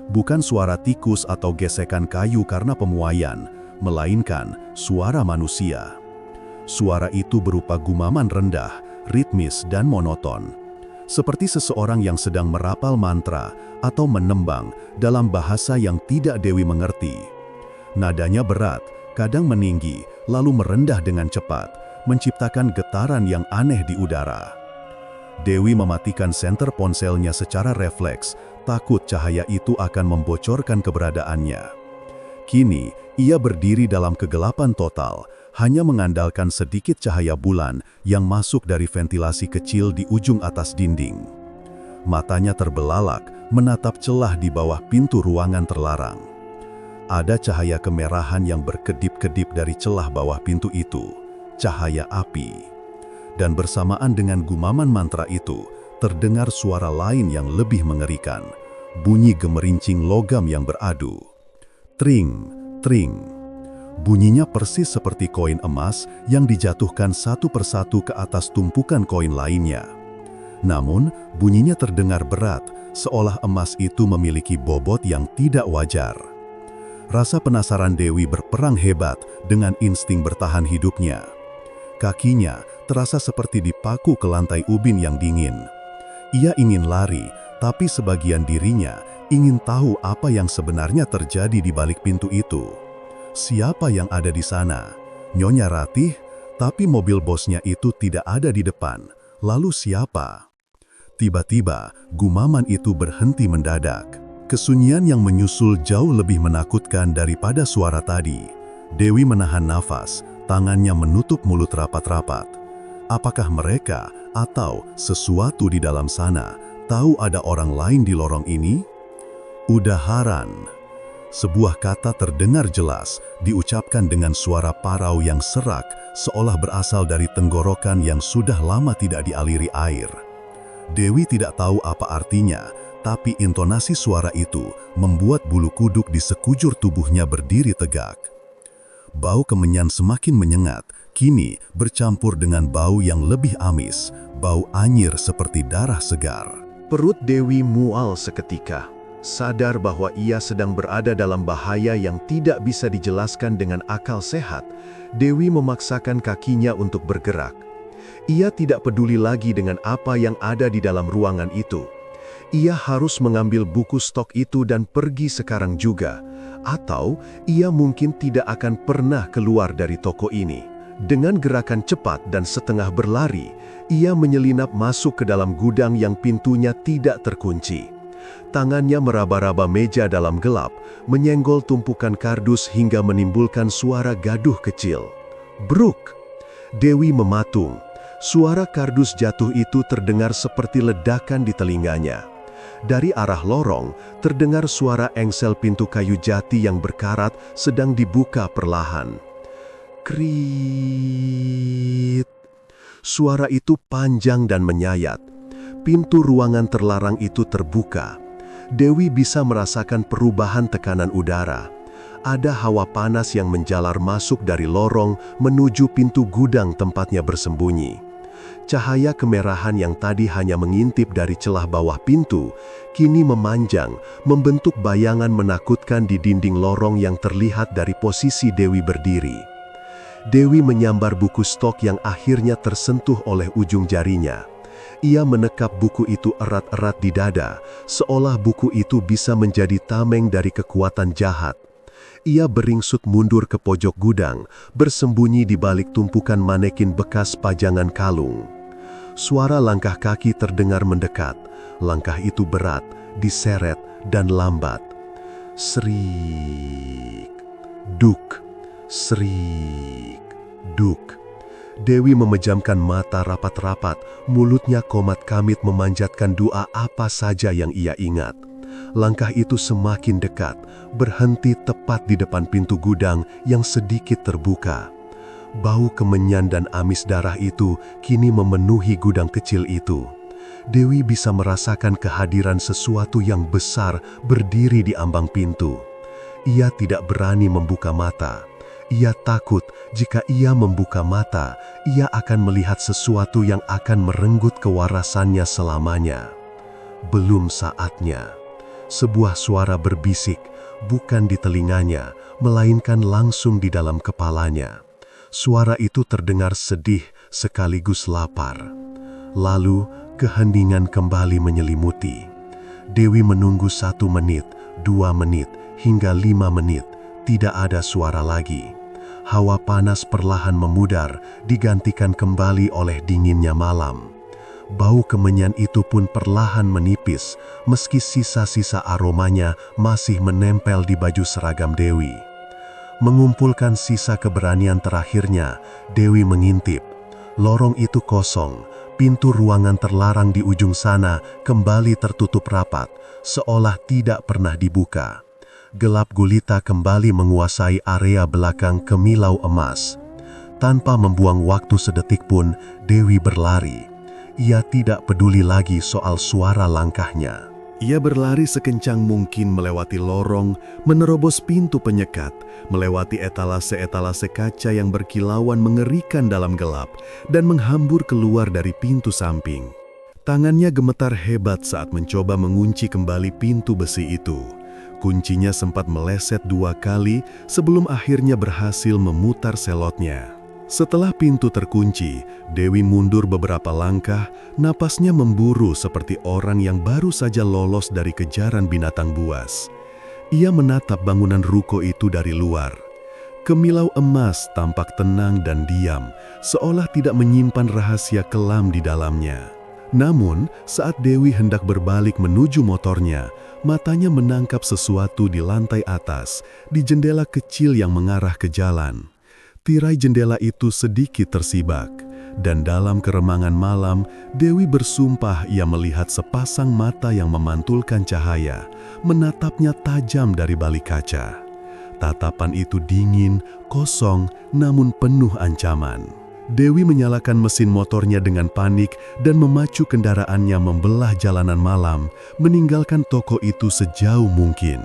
[SPEAKER 5] Bukan suara tikus atau gesekan kayu karena pemuaian, melainkan suara manusia. Suara itu berupa gumaman rendah, ritmis dan monoton.
[SPEAKER 4] seperti seseorang yang sedang merapal mantra atau menembang dalam bahasa yang tidak Dewi mengerti. Nadanya berat, kadang meninggi, lalu merendah dengan cepat, menciptakan getaran yang aneh di udara. Dewi mematikan senter ponselnya secara refleks, takut cahaya itu akan membocorkan keberadaannya. Kini, ia berdiri dalam kegelapan total, hanya mengandalkan sedikit cahaya bulan yang masuk dari ventilasi kecil di ujung atas dinding. Matanya terbelalak, menatap celah di bawah pintu ruangan terlarang. Ada cahaya kemerahan yang berkedip-kedip dari celah bawah pintu itu, cahaya api. Dan bersamaan dengan gumaman mantra itu, terdengar suara lain yang lebih mengerikan, bunyi gemerincing logam yang beradu. Tring, tring. Bunyinya persis seperti koin emas yang dijatuhkan satu persatu ke atas tumpukan koin lainnya. Namun, bunyinya terdengar berat, seolah emas itu memiliki bobot yang tidak wajar. Rasa penasaran Dewi berperang hebat dengan insting bertahan hidupnya. Kakinya terasa seperti dipaku ke lantai ubin yang dingin. Ia ingin lari, tapi sebagian dirinya ingin tahu apa yang sebenarnya terjadi di balik pintu itu. Siapa yang ada di sana? Nyonya Ratih, tapi mobil bosnya itu tidak ada di depan. Lalu siapa? Tiba-tiba, gumaman itu berhenti mendadak. Kesunyian yang menyusul jauh lebih menakutkan daripada suara tadi. Dewi menahan nafas, tangannya menutup mulut rapat-rapat. Apakah mereka atau sesuatu di dalam sana tahu ada orang lain di lorong ini? Udaharan. Sebuah kata terdengar jelas, diucapkan dengan suara parau yang serak, seolah berasal dari tenggorokan yang sudah lama tidak dialiri air. Dewi tidak tahu apa artinya, tapi intonasi suara itu membuat bulu kuduk di sekujur tubuhnya berdiri tegak. Bau kemenyan semakin menyengat, kini bercampur dengan bau yang lebih amis, bau anyir seperti darah segar.
[SPEAKER 3] Perut Dewi mual seketika. Sadar bahwa ia sedang berada dalam bahaya yang tidak bisa dijelaskan dengan akal sehat, Dewi memaksakan kakinya untuk bergerak. Ia tidak peduli lagi dengan apa yang ada di dalam ruangan itu. Ia harus mengambil buku stok itu dan pergi sekarang juga, atau ia mungkin tidak akan pernah keluar dari toko ini. Dengan gerakan cepat dan setengah berlari, ia menyelinap masuk ke dalam gudang yang pintunya tidak terkunci. Tangannya meraba-raba meja dalam gelap, menyenggol tumpukan kardus hingga menimbulkan suara gaduh kecil. Bruk! Dewi mematung. Suara kardus jatuh itu terdengar seperti ledakan di telinganya. Dari arah lorong, terdengar suara engsel pintu kayu jati yang berkarat sedang dibuka perlahan. Kriit! Suara itu panjang dan menyayat. Pintu ruangan terlarang itu terbuka. Dewi bisa merasakan perubahan tekanan udara. Ada hawa panas yang menjalar masuk dari lorong menuju pintu gudang tempatnya bersembunyi. Cahaya kemerahan yang tadi hanya mengintip dari celah bawah pintu, kini memanjang, membentuk bayangan menakutkan di dinding lorong yang terlihat dari posisi Dewi berdiri. Dewi menyambar buku stok yang akhirnya tersentuh oleh ujung jarinya. Ia menekap buku itu erat-erat di dada, seolah buku itu bisa menjadi tameng dari kekuatan jahat. Ia beringsut mundur ke pojok gudang, bersembunyi di balik tumpukan manekin bekas pajangan kalung. Suara langkah kaki terdengar mendekat. Langkah itu berat, diseret, dan lambat. Serik, duk, serik, duk. Dewi memejamkan mata rapat-rapat, mulutnya komat kamit memanjatkan doa apa saja yang ia ingat. Langkah itu semakin dekat, berhenti tepat di depan pintu gudang yang sedikit terbuka. Bau kemenyan dan amis darah itu kini memenuhi gudang kecil itu. Dewi bisa merasakan kehadiran sesuatu yang besar berdiri di ambang pintu. Ia tidak berani membuka mata. Ia takut jika ia membuka mata, ia akan melihat sesuatu yang akan merenggut kewarasannya selamanya. Belum saatnya. Sebuah suara berbisik, bukan di telinganya, melainkan langsung di dalam kepalanya. Suara itu terdengar sedih sekaligus lapar.
[SPEAKER 4] Lalu keheningan kembali menyelimuti. Dewi menunggu 1 menit, 2 menit, hingga 5 menit. Tidak ada suara lagi. Hawa panas perlahan memudar, digantikan kembali oleh dinginnya malam. Bau kemenyan itu pun perlahan menipis, meski sisa-sisa aromanya masih menempel di baju seragam Dewi. Mengumpulkan sisa keberanian terakhirnya, Dewi mengintip. Lorong itu kosong, pintu ruangan terlarang di ujung sana kembali tertutup rapat, seolah tidak pernah dibuka. Gelap gulita kembali menguasai area belakang Kemilau Emas. Tanpa membuang waktu sedetik pun, Dewi berlari. Ia tidak peduli lagi soal suara langkahnya. Ia berlari sekencang mungkin melewati lorong, menerobos pintu penyekat, melewati etalase-etalase kaca yang berkilauan mengerikan dalam gelap, dan menghambur keluar dari pintu samping. Tangannya gemetar hebat saat mencoba mengunci kembali pintu besi itu. Kuncinya sempat meleset 2 kali sebelum akhirnya berhasil memutar selotnya. Setelah pintu terkunci, Dewi mundur beberapa langkah, napasnya memburu seperti orang yang baru saja lolos dari kejaran binatang buas. Ia menatap bangunan ruko itu dari luar. Kemilau Emas tampak tenang dan diam, seolah tidak menyimpan rahasia kelam di dalamnya. Namun, saat Dewi hendak berbalik menuju motornya, matanya menangkap sesuatu di lantai atas, di jendela kecil yang mengarah ke jalan. Tirai jendela itu sedikit tersibak, dan dalam keremangan malam, Dewi bersumpah ia melihat sepasang mata yang memantulkan cahaya, menatapnya tajam dari balik kaca. Tatapan itu dingin, kosong, namun penuh ancaman. Dewi menyalakan mesin motornya dengan panik dan memacu kendaraannya membelah jalanan malam, meninggalkan toko itu sejauh mungkin.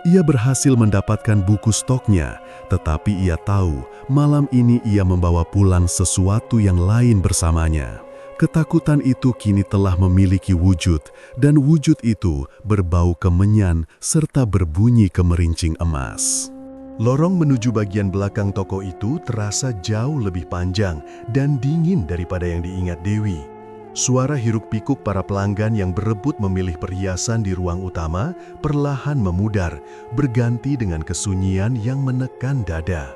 [SPEAKER 4] Ia berhasil mendapatkan buku stoknya, tetapi ia tahu malam ini ia membawa pulang sesuatu yang lain bersamanya. Ketakutan itu kini telah memiliki wujud, dan wujud itu berbau kemenyan serta berbunyi kemerincing emas. Lorong menuju bagian belakang toko itu terasa jauh lebih panjang dan dingin daripada yang diingat Dewi. Suara hiruk-pikuk para pelanggan yang berebut memilih perhiasan di ruang utama perlahan memudar, berganti dengan kesunyian yang menekan dada.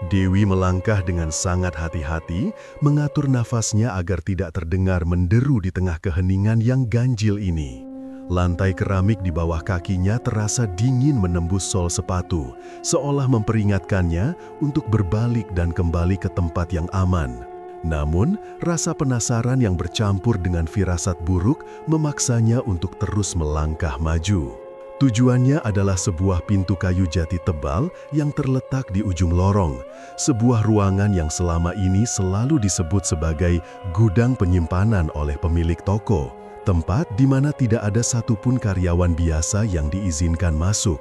[SPEAKER 4] Dewi melangkah dengan sangat hati-hati, mengatur nafasnya agar tidak terdengar menderu di tengah keheningan yang ganjil ini. Lantai keramik di bawah kakinya terasa dingin menembus sol sepatu, seolah memperingatkannya untuk berbalik dan kembali ke tempat yang aman. Namun, rasa penasaran yang bercampur dengan firasat buruk memaksanya untuk terus melangkah maju. Tujuannya adalah sebuah pintu kayu jati tebal yang terletak di ujung lorong, sebuah ruangan yang selama ini selalu disebut sebagai gudang penyimpanan oleh pemilik toko. Tempat di mana tidak ada satupun karyawan biasa yang diizinkan masuk.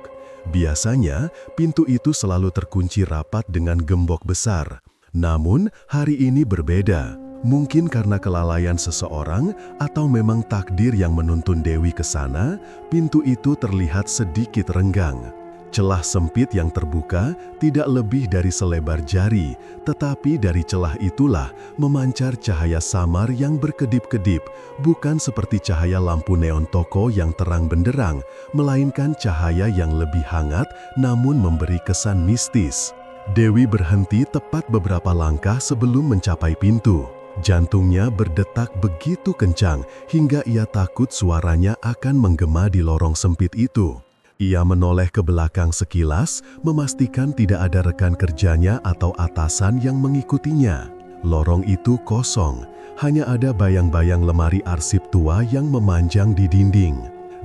[SPEAKER 4] Biasanya, pintu itu selalu terkunci rapat dengan gembok besar. Namun, hari ini berbeda. Mungkin karena kelalaian seseorang atau memang takdir yang menuntun Dewi ke sana, pintu itu terlihat sedikit renggang. Celah sempit yang terbuka tidak lebih dari selebar jari, tetapi dari celah itulah memancar cahaya samar yang berkedip-kedip, bukan seperti cahaya lampu neon toko yang terang benderang, melainkan cahaya yang lebih hangat namun memberi kesan mistis. Dewi berhenti tepat beberapa langkah sebelum mencapai pintu. Jantungnya berdetak begitu kencang hingga ia takut suaranya akan menggema di lorong sempit itu. Ia menoleh ke belakang sekilas, memastikan tidak ada rekan kerjanya atau atasan yang mengikutinya. Lorong itu kosong, hanya ada bayang-bayang lemari arsip tua yang memanjang di dinding.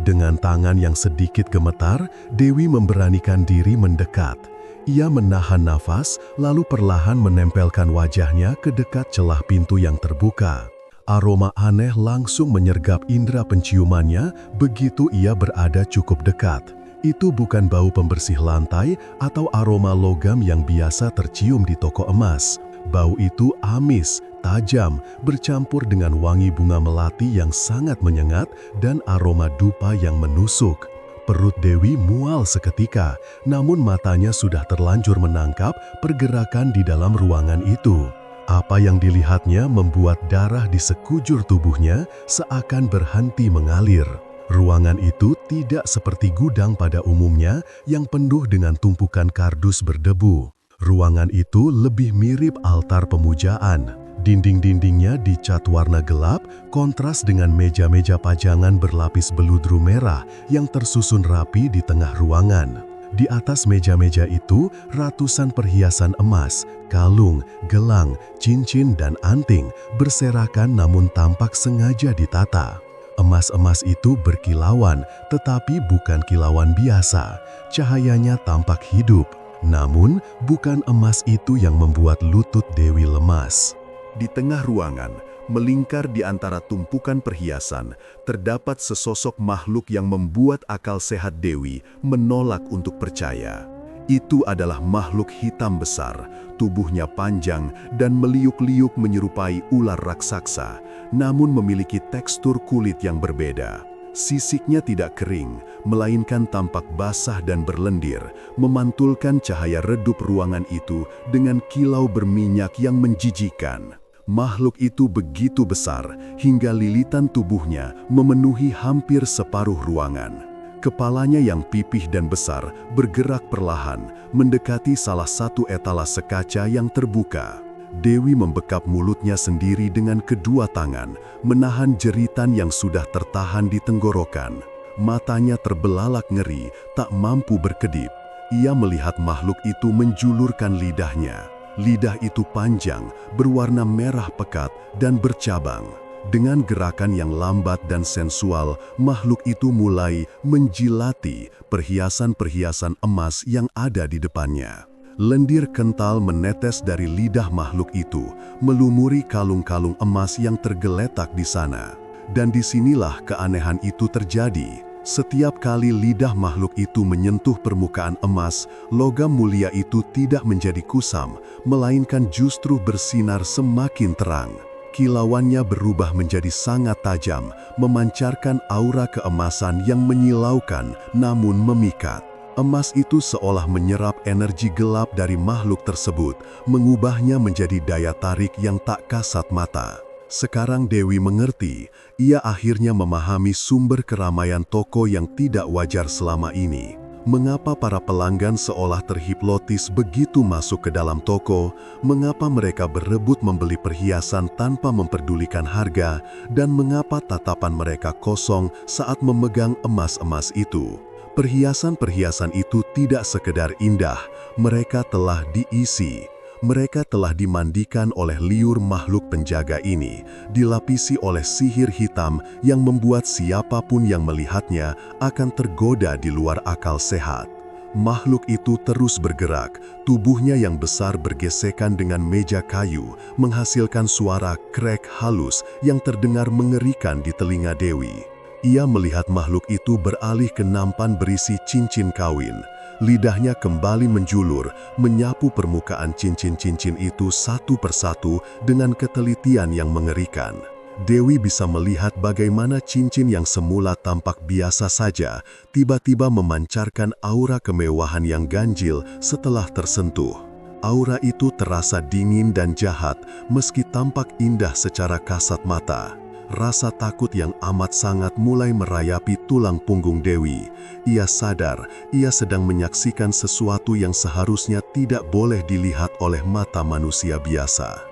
[SPEAKER 4] Dengan tangan yang sedikit gemetar, Dewi memberanikan diri mendekat. Ia menahan nafas, lalu perlahan menempelkan wajahnya ke dekat celah pintu yang terbuka. Aroma aneh langsung menyergap indera penciumannya begitu ia berada cukup dekat. Itu bukan bau pembersih lantai atau aroma logam yang biasa tercium di toko emas. Bau itu amis, tajam, bercampur dengan wangi bunga melati yang sangat menyengat dan aroma dupa yang menusuk. Perut Dewi mual seketika, namun matanya sudah terlanjur menangkap pergerakan di dalam ruangan itu.
[SPEAKER 3] Apa yang dilihatnya membuat darah di sekujur tubuhnya seakan berhenti mengalir. Ruangan itu tidak seperti gudang pada umumnya yang penuh dengan tumpukan kardus berdebu. Ruangan itu lebih mirip altar pemujaan. Dinding-dindingnya dicat warna gelap, kontras dengan meja-meja pajangan berlapis beludru merah yang tersusun rapi di tengah ruangan. Di atas meja-meja itu, ratusan perhiasan emas, kalung, gelang, cincin, dan anting berserakan namun tampak sengaja ditata. Emas-emas itu berkilauan, tetapi bukan kilauan biasa. Cahayanya tampak hidup, namun bukan emas itu yang membuat lutut Dewi lemas.
[SPEAKER 4] Di tengah ruangan, melingkar di antara tumpukan perhiasan, terdapat sesosok makhluk yang membuat akal sehat Dewi menolak untuk percaya. Itu adalah makhluk hitam besar, tubuhnya panjang dan meliuk-liuk menyerupai ular raksasa, namun memiliki tekstur kulit yang berbeda. Sisiknya tidak kering, melainkan tampak basah dan berlendir, memantulkan cahaya redup ruangan itu dengan kilau berminyak yang menjijikan. Makhluk itu begitu besar, hingga lilitan tubuhnya memenuhi hampir separuh ruangan. Kepalanya yang pipih dan besar bergerak perlahan, mendekati salah satu etalase kaca yang terbuka. Dewi membekap mulutnya sendiri dengan kedua tangan, menahan jeritan yang sudah tertahan di tenggorokan. Matanya terbelalak ngeri, tak mampu berkedip. Ia melihat makhluk itu menjulurkan lidahnya. Lidah itu panjang, berwarna merah pekat, dan bercabang. Dengan gerakan yang lambat dan sensual, makhluk itu mulai menjilati perhiasan-perhiasan emas yang ada di depannya. Lendir kental menetes dari lidah makhluk itu, melumuri kalung-kalung emas yang tergeletak di sana. Dan disinilah keanehan itu terjadi. Setiap kali lidah makhluk itu menyentuh permukaan emas, logam mulia itu tidak menjadi kusam, melainkan justru bersinar semakin terang. Kilauannya berubah menjadi sangat tajam, memancarkan aura keemasan yang menyilaukan namun memikat. Emas itu seolah menyerap energi gelap dari makhluk tersebut, mengubahnya menjadi daya tarik yang tak kasat mata. Sekarang Dewi mengerti, ia akhirnya memahami sumber keramaian toko yang tidak wajar selama ini. Mengapa para pelanggan seolah terhipnotis begitu masuk ke dalam toko, mengapa mereka berebut membeli perhiasan tanpa memperdulikan harga, dan mengapa tatapan mereka kosong saat memegang emas-emas itu. Perhiasan-perhiasan itu tidak sekedar indah, mereka telah diisi. Mereka telah dimandikan oleh liur makhluk penjaga ini, dilapisi oleh sihir hitam yang membuat siapapun yang melihatnya akan tergoda di luar akal sehat. Makhluk itu terus bergerak, tubuhnya yang besar bergesekan dengan meja kayu, menghasilkan suara krek halus yang terdengar mengerikan di telinga Dewi. Ia melihat makhluk itu beralih ke nampan berisi cincin kawin. Lidahnya kembali menjulur, menyapu permukaan cincin-cincin itu satu persatu dengan ketelitian yang mengerikan. Dewi bisa melihat bagaimana cincin yang semula tampak biasa saja, tiba-tiba memancarkan aura kemewahan yang ganjil setelah tersentuh. Aura itu terasa dingin dan jahat, meski tampak indah secara kasat mata. Rasa takut yang amat sangat mulai merayapi tulang punggung Dewi. Ia sadar, ia sedang menyaksikan sesuatu yang seharusnya tidak boleh dilihat oleh mata manusia biasa.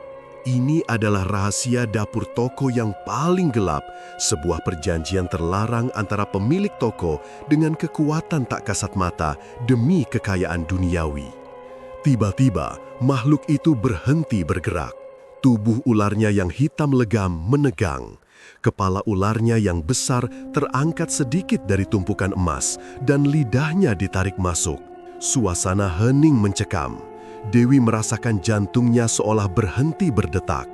[SPEAKER 4] Ini adalah rahasia dapur toko yang paling gelap, sebuah perjanjian terlarang antara pemilik toko dengan kekuatan tak kasat mata demi kekayaan duniawi. Tiba-tiba, makhluk itu berhenti bergerak. Tubuh ularnya yang hitam legam menegang. Kepala ularnya yang besar terangkat sedikit dari tumpukan emas dan lidahnya ditarik masuk. Suasana hening mencekam. Dewi merasakan jantungnya seolah berhenti berdetak.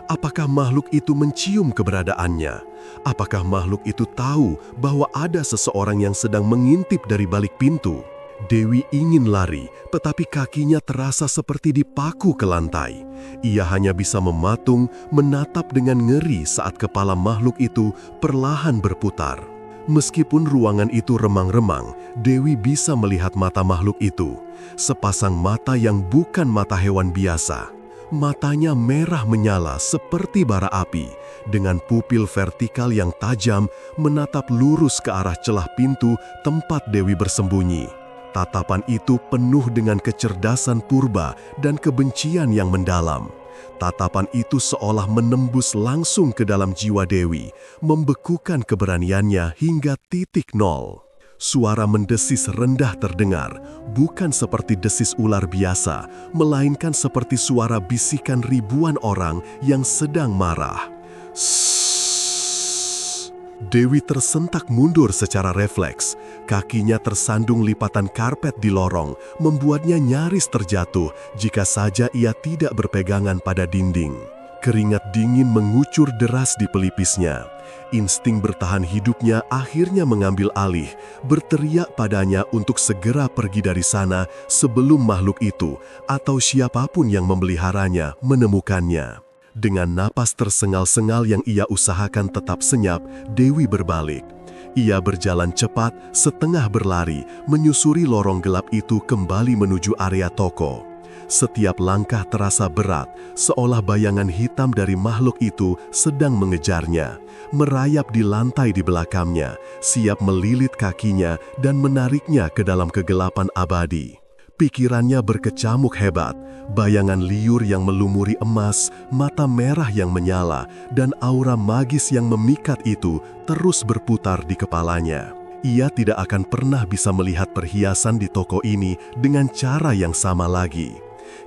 [SPEAKER 4] Apakah makhluk itu mencium keberadaannya? Apakah makhluk itu tahu bahwa ada seseorang yang sedang mengintip dari balik pintu? Dewi ingin lari, tetapi kakinya terasa seperti dipaku ke lantai. Ia hanya bisa mematung, menatap dengan ngeri saat kepala makhluk itu perlahan berputar. Meskipun ruangan itu remang-remang, Dewi bisa melihat mata makhluk itu. Sepasang mata yang bukan mata hewan biasa. Matanya merah menyala seperti bara api, dengan pupil vertikal yang tajam menatap lurus ke arah celah pintu tempat Dewi bersembunyi. Tatapan itu penuh dengan kecerdasan purba dan kebencian yang mendalam. Tatapan itu seolah menembus langsung ke dalam jiwa Dewi, membekukan keberaniannya hingga titik nol. Suara mendesis rendah terdengar, bukan seperti desis ular biasa, melainkan seperti suara bisikan ribuan orang yang sedang marah. Sssss. Dewi tersentak mundur secara refleks. Kakinya tersandung lipatan karpet di lorong, membuatnya nyaris terjatuh jika saja ia tidak berpegangan pada dinding. Keringat dingin mengucur deras di pelipisnya. Insting bertahan hidupnya akhirnya mengambil alih, berteriak padanya untuk segera pergi dari sana sebelum makhluk itu atau siapapun yang memeliharanya menemukannya. Dengan napas tersengal-sengal yang ia usahakan tetap senyap, Dewi berbalik. Ia berjalan cepat, setengah berlari, menyusuri lorong gelap itu kembali menuju area toko. Setiap langkah terasa berat, seolah bayangan hitam dari makhluk itu sedang mengejarnya, merayap di lantai di belakangnya, siap melilit kakinya dan menariknya ke dalam kegelapan abadi. Pikirannya berkecamuk hebat, bayangan liur yang melumuri emas, mata merah yang menyala, dan aura magis yang memikat itu terus berputar di kepalanya. Ia tidak akan pernah bisa melihat perhiasan di toko ini dengan cara yang sama lagi.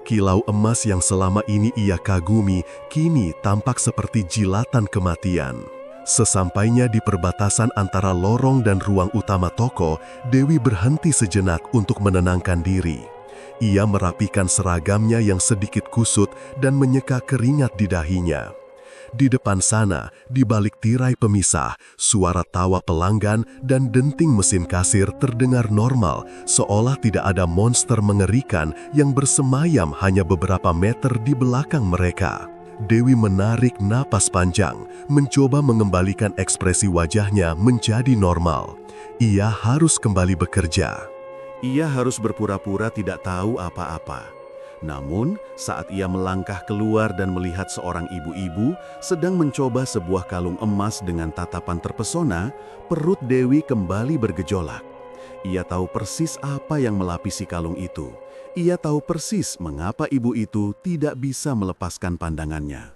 [SPEAKER 4] Kilau emas yang selama ini ia kagumi, kini tampak seperti jilatan kematian. Sesampainya di perbatasan antara lorong dan ruang utama toko, Dewi berhenti sejenak untuk menenangkan diri. Ia merapikan seragamnya yang sedikit kusut dan menyeka keringat di dahinya. Di depan sana, di balik tirai pemisah, suara tawa pelanggan dan denting mesin kasir terdengar normal, seolah tidak ada monster mengerikan yang bersemayam hanya beberapa meter di belakang mereka. Dewi menarik napas panjang, mencoba mengembalikan ekspresi wajahnya menjadi normal. Ia harus kembali bekerja. Ia harus berpura-pura tidak tahu apa-apa. Namun, saat ia melangkah keluar dan melihat seorang ibu-ibu sedang mencoba sebuah kalung emas dengan tatapan terpesona, perut Dewi kembali bergejolak. Ia tahu persis apa yang melapisi kalung itu. Ia tahu persis mengapa ibu itu tidak bisa melepaskan pandangannya.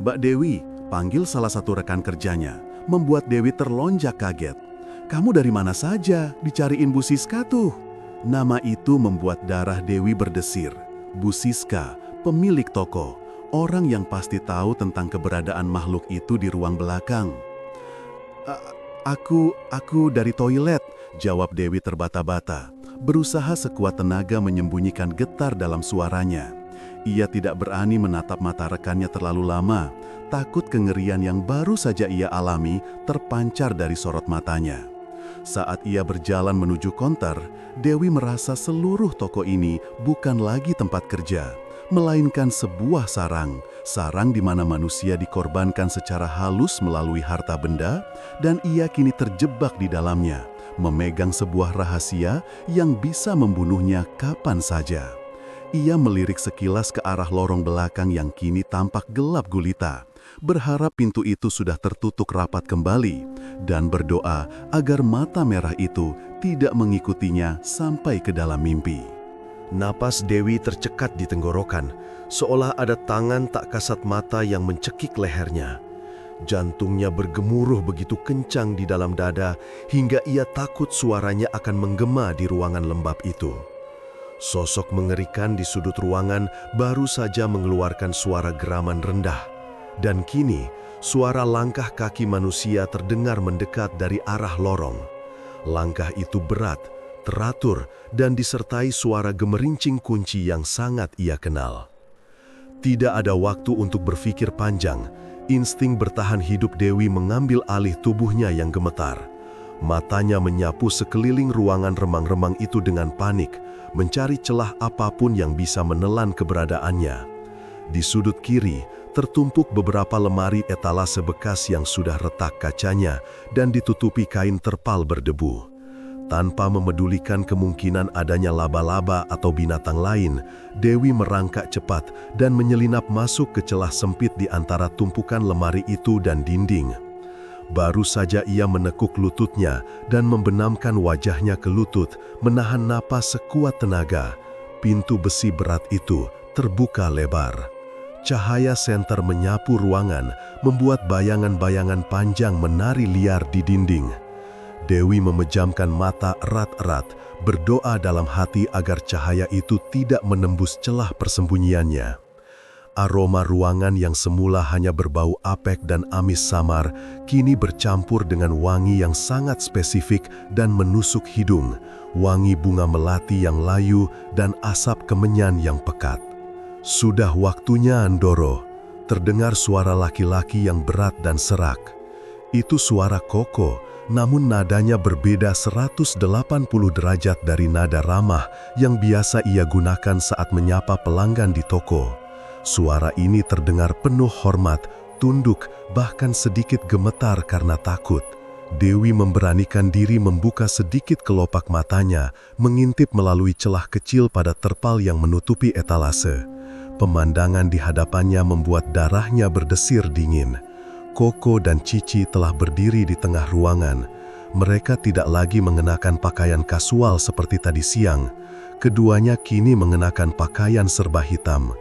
[SPEAKER 4] "Mbak Dewi," panggil salah satu rekan kerjanya, membuat Dewi terlonjak kaget. "Kamu dari mana saja? Dicariin Bu Siska tuh." Nama itu membuat darah Dewi berdesir. Bu Siska, pemilik toko, orang yang pasti tahu tentang keberadaan makhluk itu di ruang belakang. Aku dari toilet," jawab Dewi terbata-bata, berusaha sekuat tenaga menyembunyikan getar dalam suaranya. Ia tidak berani menatap mata rekannya terlalu lama, takut kengerian yang baru saja ia alami terpancar dari sorot matanya. Saat ia berjalan menuju konter, Dewi merasa seluruh toko ini bukan lagi tempat kerja, melainkan sebuah sarang di mana manusia dikorbankan secara halus melalui harta benda, dan ia kini terjebak di dalamnya, memegang sebuah rahasia yang bisa membunuhnya kapan saja. Ia melirik sekilas ke arah lorong belakang yang kini tampak gelap gulita, berharap pintu itu sudah tertutup rapat kembali, dan berdoa agar mata merah itu tidak mengikutinya sampai ke dalam mimpi.
[SPEAKER 3] Napas Dewi tercekat di tenggorokan, seolah ada tangan tak kasat mata yang mencekik lehernya. Jantungnya bergemuruh begitu kencang di dalam dada, hingga ia takut suaranya akan menggema di ruangan lembab itu. Sosok mengerikan di sudut ruangan baru saja mengeluarkan suara geraman rendah, dan kini suara langkah kaki manusia terdengar mendekat dari arah lorong. Langkah itu berat, teratur, dan disertai suara gemerincing kunci yang sangat ia kenal. Tidak ada waktu untuk berpikir panjang. Insting bertahan hidup Dewi mengambil alih tubuhnya yang gemetar. Matanya menyapu sekeliling ruangan remang-remang itu dengan panik, mencari celah apapun yang bisa menelan keberadaannya. Di sudut kiri, tertumpuk beberapa lemari etalase bekas yang sudah retak kacanya dan ditutupi kain terpal berdebu. Tanpa memedulikan kemungkinan adanya laba-laba atau binatang lain, Dewi merangkak cepat dan menyelinap masuk ke celah sempit di antara tumpukan lemari itu dan dinding. Baru saja ia menekuk lututnya dan membenamkan wajahnya ke lutut, menahan napas sekuat tenaga, pintu besi berat itu terbuka lebar. Cahaya senter menyapu ruangan, membuat bayangan-bayangan panjang menari liar di dinding. Dewi memejamkan mata erat-erat, berdoa dalam hati agar cahaya itu tidak menembus celah persembunyiannya. Aroma ruangan yang semula hanya berbau apek dan amis samar, kini bercampur dengan wangi yang sangat spesifik dan menusuk hidung, wangi bunga melati yang layu dan asap kemenyan yang pekat. Sudah waktunya, Andoro. Terdengar suara laki-laki yang berat dan serak. Itu suara Koko, namun nadanya berbeda 180 derajat dari nada ramah yang biasa ia gunakan saat menyapa pelanggan di toko. Suara ini terdengar penuh hormat, tunduk, bahkan sedikit gemetar karena takut. Dewi memberanikan diri membuka sedikit kelopak matanya, mengintip melalui celah kecil pada terpal yang menutupi etalase. Pemandangan di hadapannya membuat darahnya berdesir dingin. Koko dan Cici telah berdiri di tengah ruangan. Mereka tidak lagi mengenakan pakaian kasual seperti tadi siang. Keduanya kini mengenakan pakaian serba hitam.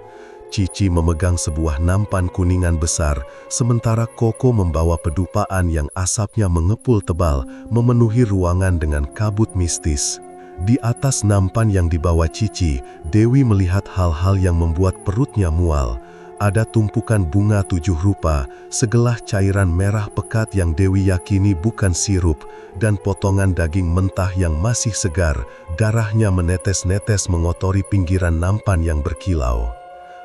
[SPEAKER 3] Cici memegang sebuah nampan kuningan besar, sementara Koko membawa pedupaan yang asapnya mengepul tebal, memenuhi ruangan dengan kabut mistis. Di atas nampan yang dibawa Cici, Dewi melihat hal-hal yang membuat perutnya mual. Ada tumpukan bunga 7 rupa, segelas cairan merah pekat yang Dewi yakini bukan sirup, dan potongan daging mentah yang masih segar, darahnya menetes-netes mengotori pinggiran nampan yang berkilau.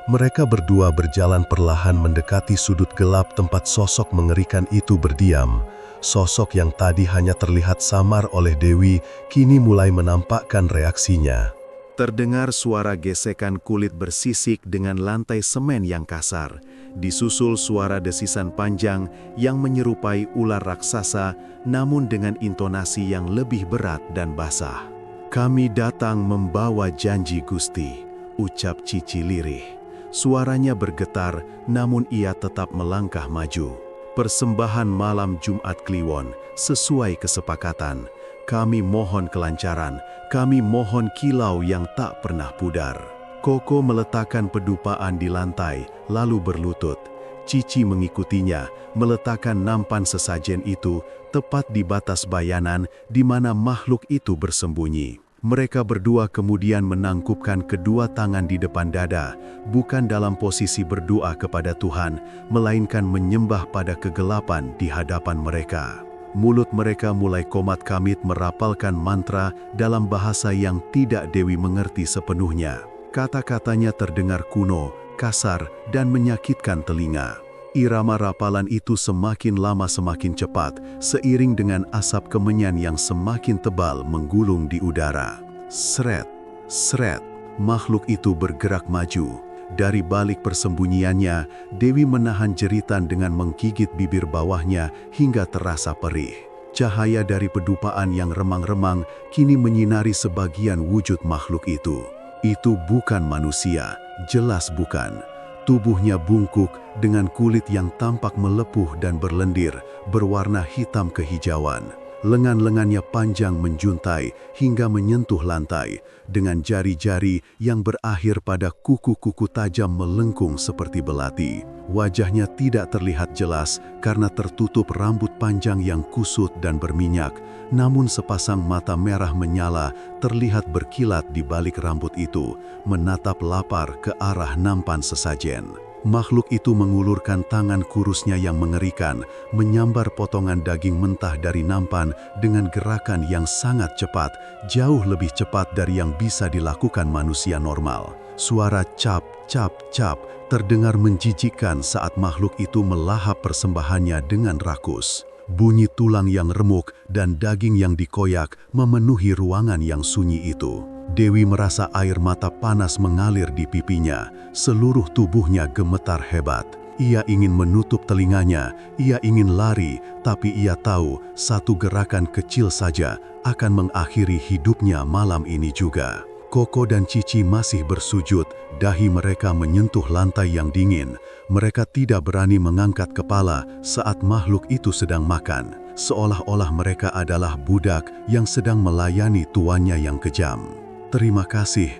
[SPEAKER 3] Mereka berdua berjalan perlahan mendekati sudut gelap tempat sosok mengerikan itu berdiam. Sosok yang tadi hanya terlihat samar oleh Dewi, kini mulai menampakkan reaksinya.
[SPEAKER 4] Terdengar suara gesekan kulit bersisik dengan lantai semen yang kasar, disusul suara desisan panjang yang menyerupai ular raksasa, namun dengan intonasi yang lebih berat dan basah. "Kami datang membawa janji Gusti," ucap Cici lirih. Suaranya bergetar, namun ia tetap melangkah maju. "Persembahan malam Jumat Kliwon, sesuai kesepakatan. Kami mohon kelancaran, kami mohon kilau yang tak pernah pudar." Koko meletakkan pedupaan di lantai, lalu berlutut. Cici mengikutinya, meletakkan nampan sesajen itu tepat di batas bayanan di mana makhluk itu bersembunyi. Mereka berdua kemudian menangkupkan kedua tangan di depan dada, bukan dalam posisi berdoa kepada Tuhan, melainkan menyembah pada kegelapan di hadapan mereka. Mulut mereka mulai komat-kamit merapalkan mantra dalam bahasa yang tidak Dewi mengerti sepenuhnya. Kata-katanya terdengar kuno, kasar, dan menyakitkan telinga. Irama rapalan itu semakin lama semakin cepat, seiring dengan asap kemenyan yang semakin tebal menggulung di udara. Sret, sret, makhluk itu bergerak maju. Dari balik persembunyiannya, Dewi menahan jeritan dengan menggigit bibir bawahnya hingga terasa perih. Cahaya dari pedupaan yang remang-remang kini menyinari sebagian wujud makhluk itu. Itu bukan manusia, jelas bukan. Tubuhnya bungkuk dengan kulit yang tampak melepuh dan berlendir, berwarna hitam kehijauan. Lengan-lengannya panjang menjuntai hingga menyentuh lantai, dengan jari-jari yang berakhir pada kuku-kuku tajam melengkung seperti belati. Wajahnya tidak terlihat jelas karena tertutup rambut panjang yang kusut dan berminyak, namun sepasang mata merah menyala terlihat berkilat di balik rambut itu, menatap lapar ke arah nampan sesajen. Makhluk itu mengulurkan tangan kurusnya yang mengerikan, menyambar potongan daging mentah dari nampan dengan gerakan yang sangat cepat, jauh lebih cepat dari yang bisa dilakukan manusia normal. Suara cap, cap, cap terdengar menjijikkan saat makhluk itu melahap persembahannya dengan rakus. Bunyi tulang yang remuk dan daging yang dikoyak memenuhi ruangan yang sunyi itu. Dewi merasa air mata panas mengalir di pipinya, seluruh tubuhnya gemetar hebat. Ia ingin menutup telinganya, ia ingin lari, tapi ia tahu satu gerakan kecil saja akan mengakhiri hidupnya malam ini juga. Koko dan Cici masih bersujud, dahi mereka menyentuh lantai yang dingin. Mereka tidak berani mengangkat kepala saat makhluk itu sedang makan, seolah-olah mereka adalah budak yang sedang melayani tuannya yang kejam. Terima kasih,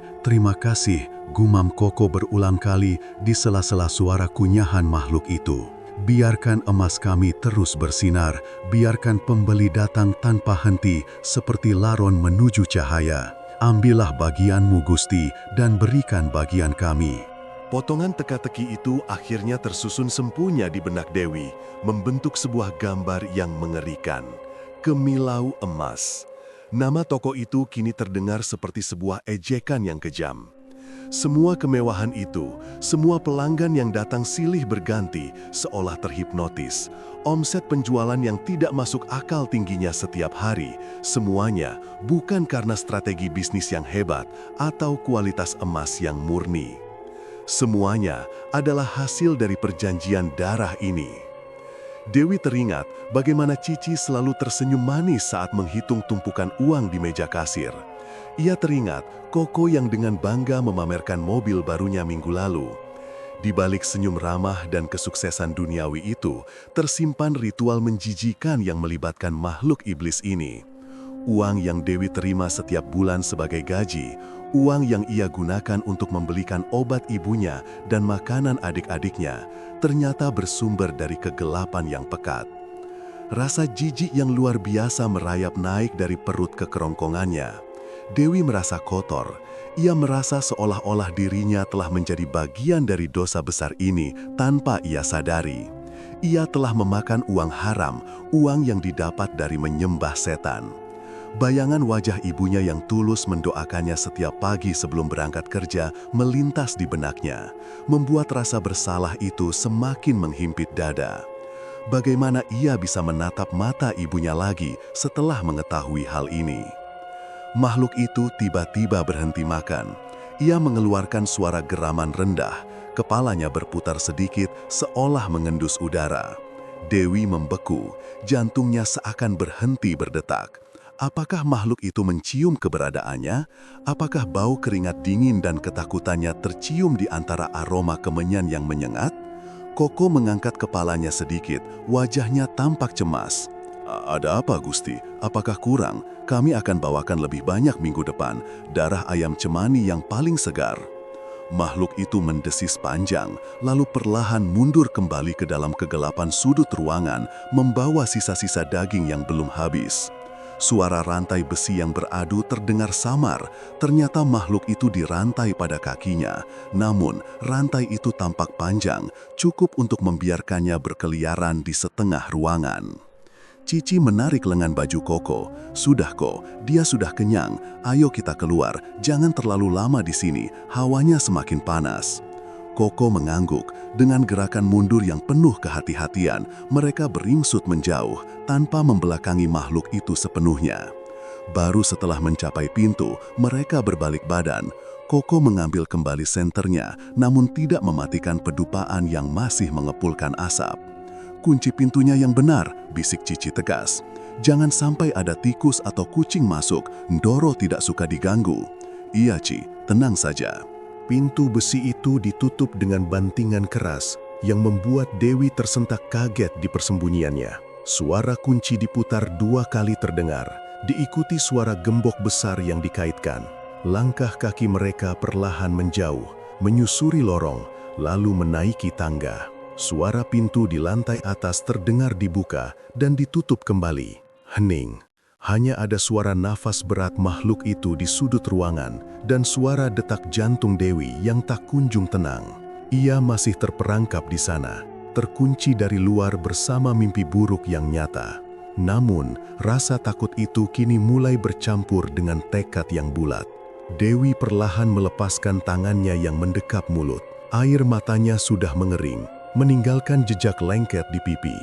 [SPEAKER 4] gumam Koko berulang kali di sela-sela suara kunyahan makhluk itu. Biarkan emas kami terus bersinar, biarkan pembeli datang tanpa henti seperti laron menuju cahaya. Ambillah bagianmu Gusti dan berikan bagian kami. Potongan teka-teki itu akhirnya tersusun sempurna di benak Dewi, membentuk sebuah gambar yang mengerikan. Kemilau emas. Nama toko itu kini terdengar seperti sebuah ejekan yang kejam. Semua kemewahan itu, semua pelanggan yang datang silih berganti seolah terhipnotis. Omset penjualan yang tidak masuk akal tingginya setiap hari, semuanya bukan karena strategi bisnis yang hebat atau kualitas emas yang murni. Semuanya adalah hasil dari perjanjian darah ini. Dewi teringat bagaimana Cici selalu tersenyum manis saat menghitung tumpukan uang di meja kasir. Ia teringat Koko yang dengan bangga memamerkan mobil barunya minggu lalu. Di balik senyum ramah dan kesuksesan duniawi itu, tersimpan ritual menjijikan yang melibatkan makhluk iblis ini. Uang yang Dewi terima setiap bulan sebagai gaji, uang yang ia gunakan untuk membelikan obat ibunya dan makanan adik-adiknya, ternyata bersumber dari kegelapan yang pekat. Rasa jijik yang luar biasa merayap naik dari perut ke kerongkongannya. Dewi merasa kotor. Ia merasa seolah-olah dirinya telah menjadi bagian dari dosa besar ini tanpa ia sadari. Ia telah memakan uang haram, uang yang didapat dari menyembah setan. Bayangan wajah ibunya yang tulus mendoakannya setiap pagi sebelum berangkat kerja melintas di benaknya, membuat rasa bersalah itu semakin menghimpit dada. Bagaimana ia bisa menatap mata ibunya lagi setelah mengetahui hal ini? Makhluk itu tiba-tiba berhenti makan. Ia mengeluarkan suara geraman rendah, kepalanya berputar sedikit seolah mengendus udara. Dewi membeku, jantungnya seakan berhenti berdetak. Apakah makhluk itu mencium keberadaannya? Apakah bau keringat dingin dan ketakutannya tercium di antara aroma kemenyan yang menyengat? Koko mengangkat kepalanya sedikit, wajahnya tampak cemas. Ada apa Gusti? Apakah kurang? Kami akan bawakan lebih banyak minggu depan, darah ayam cemani yang paling segar. Makhluk itu mendesis panjang, lalu perlahan mundur kembali ke dalam kegelapan sudut ruangan, membawa sisa-sisa daging yang belum habis. Suara rantai besi yang beradu terdengar samar. Ternyata makhluk itu dirantai pada kakinya. Namun, rantai itu tampak panjang, cukup untuk membiarkannya berkeliaran di setengah ruangan. Cici menarik lengan baju Koko. Sudah kok, dia sudah kenyang. Ayo kita keluar, jangan terlalu lama di sini, hawanya semakin panas. Koko mengangguk. Dengan gerakan mundur yang penuh kehati-hatian, mereka beringsut menjauh tanpa membelakangi makhluk itu sepenuhnya. Baru setelah mencapai pintu, mereka berbalik badan. Koko mengambil kembali senternya, namun tidak mematikan pedupaan yang masih mengepulkan asap. Kunci pintunya yang benar, bisik Cici tegas. Jangan sampai ada tikus atau kucing masuk, Ndoro tidak suka diganggu. Iya Ci, tenang saja. Pintu besi itu ditutup dengan bantingan keras yang membuat Dewi tersentak kaget di persembunyiannya. Suara kunci diputar 2 kali terdengar, diikuti suara gembok besar yang dikaitkan. Langkah kaki mereka perlahan menjauh, menyusuri lorong, lalu menaiki tangga. Suara pintu di lantai atas terdengar dibuka dan ditutup kembali. Hening. Hanya ada suara nafas berat makhluk itu di sudut ruangan dan suara detak jantung Dewi yang tak kunjung tenang. Ia masih terperangkap di sana, terkunci dari luar bersama mimpi buruk yang nyata. Namun, rasa takut itu kini mulai bercampur dengan tekad yang bulat. Dewi perlahan melepaskan tangannya yang mendekap mulut. Air matanya sudah mengering, meninggalkan jejak lengket di pipi.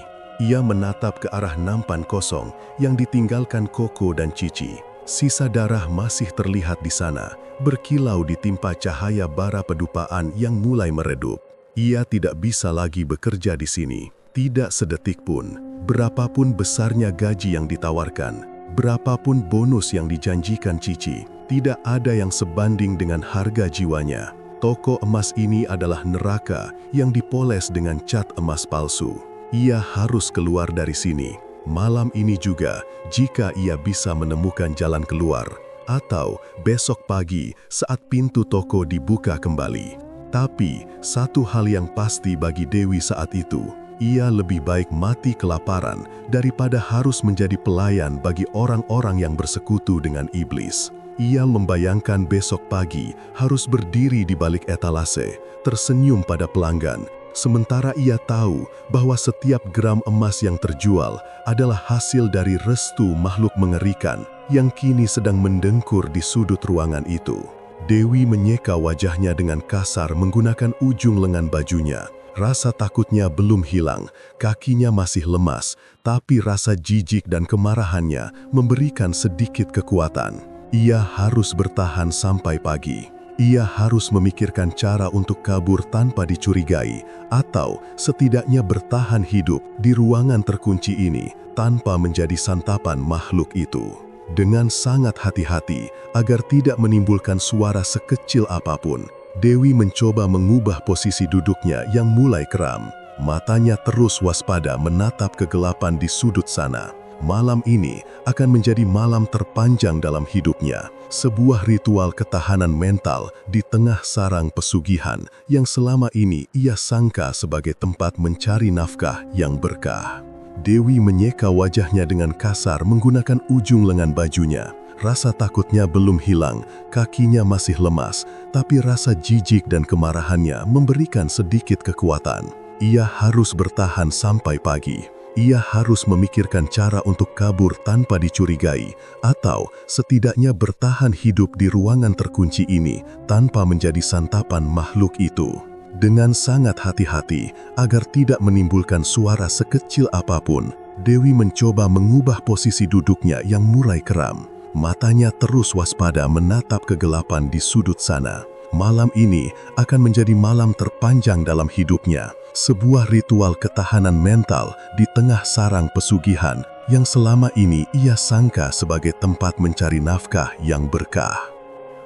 [SPEAKER 4] Ia menatap ke arah nampan kosong yang ditinggalkan Koko dan Cici. Sisa darah masih terlihat di sana, berkilau ditimpa cahaya bara pedupaan yang mulai meredup. Ia tidak bisa lagi bekerja di sini, tidak sedetik pun. Berapapun besarnya gaji yang ditawarkan, berapapun bonus yang dijanjikan Cici, tidak ada yang sebanding dengan harga jiwanya. Toko emas ini adalah neraka yang dipoles dengan cat emas palsu. Ia harus keluar dari sini. Malam ini juga, jika ia bisa menemukan jalan keluar, atau besok pagi saat pintu toko dibuka kembali. Tapi, satu hal yang pasti bagi Dewi saat itu, ia lebih baik mati kelaparan daripada harus menjadi pelayan bagi orang-orang yang bersekutu dengan iblis. Ia membayangkan besok pagi harus berdiri di balik etalase, tersenyum pada pelanggan, sementara ia tahu bahwa setiap gram emas yang terjual adalah hasil dari restu makhluk mengerikan yang kini sedang mendengkur di sudut ruangan itu. Dewi menyeka wajahnya dengan kasar menggunakan ujung lengan bajunya. Rasa takutnya belum hilang, kakinya masih lemas, tapi rasa jijik dan kemarahannya memberikan sedikit kekuatan. Ia harus bertahan sampai pagi. Ia harus memikirkan cara untuk kabur tanpa dicurigai, atau setidaknya bertahan hidup di ruangan terkunci ini tanpa menjadi santapan makhluk itu. Dengan sangat hati-hati agar tidak menimbulkan suara sekecil apapun, Dewi mencoba mengubah posisi duduknya yang mulai kram. Matanya terus waspada menatap kegelapan di sudut sana. Malam ini akan menjadi malam terpanjang dalam hidupnya. Sebuah ritual ketahanan mental di tengah sarang pesugihan yang selama ini ia sangka sebagai tempat mencari nafkah yang berkah. Dewi menyeka wajahnya dengan kasar menggunakan ujung lengan bajunya. Rasa takutnya belum hilang, kakinya masih lemas, tapi rasa jijik dan kemarahannya memberikan sedikit kekuatan. Ia harus bertahan sampai pagi. Ia harus memikirkan cara untuk kabur tanpa dicurigai, atau setidaknya bertahan hidup di ruangan terkunci ini tanpa menjadi santapan makhluk itu. Dengan sangat hati-hati agar tidak menimbulkan suara sekecil apapun, Dewi mencoba mengubah posisi duduknya yang mulai kram. Matanya terus waspada menatap kegelapan di sudut sana. Malam ini akan menjadi malam terpanjang dalam hidupnya. Sebuah ritual ketahanan mental di tengah sarang pesugihan yang selama ini ia sangka sebagai tempat mencari nafkah yang berkah.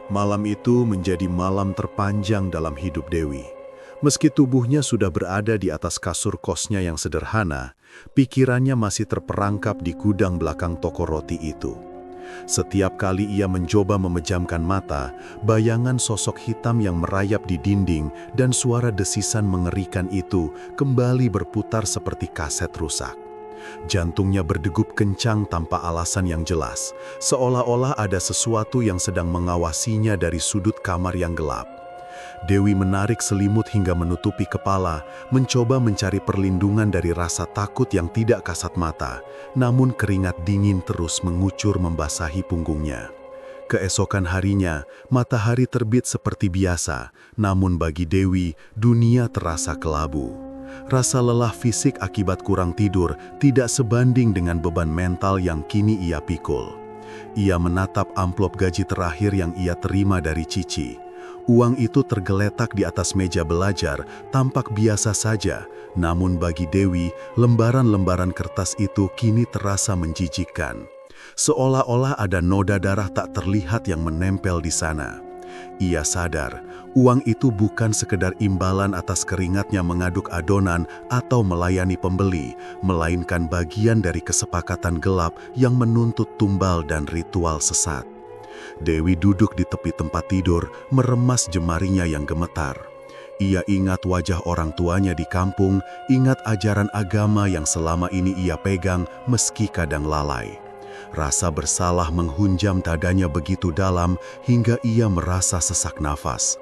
[SPEAKER 4] Malam itu menjadi malam terpanjang dalam hidup Dewi. Meski tubuhnya sudah berada di atas kasur kosnya yang sederhana, pikirannya masih terperangkap di gudang belakang toko roti itu. Setiap kali ia mencoba memejamkan mata, bayangan sosok hitam yang merayap di dinding dan suara desisan mengerikan itu kembali berputar seperti kaset rusak. Jantungnya berdegup kencang tanpa alasan yang jelas, seolah-olah ada sesuatu yang sedang mengawasinya dari sudut kamar yang gelap. Dewi menarik selimut hingga menutupi kepala, mencoba mencari perlindungan dari rasa takut yang tidak kasat mata, namun keringat dingin terus mengucur membasahi punggungnya. Keesokan harinya, matahari terbit seperti biasa, namun bagi Dewi, dunia terasa kelabu. Rasa lelah fisik akibat kurang tidur tidak sebanding dengan beban mental yang kini ia pikul. Ia menatap amplop gaji terakhir yang ia terima dari Cici. Uang itu tergeletak di atas meja belajar, tampak biasa saja. Namun bagi Dewi, lembaran-lembaran kertas itu kini terasa menjijikkan. Seolah-olah ada noda darah tak terlihat yang menempel di sana. Ia sadar, uang itu bukan sekedar imbalan atas keringatnya mengaduk adonan atau melayani pembeli, melainkan bagian dari kesepakatan gelap yang menuntut tumbal dan ritual sesat. Dewi duduk di tepi tempat tidur, meremas jemarinya yang gemetar. Ia ingat wajah orang tuanya di kampung, ingat ajaran agama yang selama ini ia pegang meski kadang lalai. Rasa bersalah menghunjam dadanya begitu dalam hingga ia merasa sesak nafas.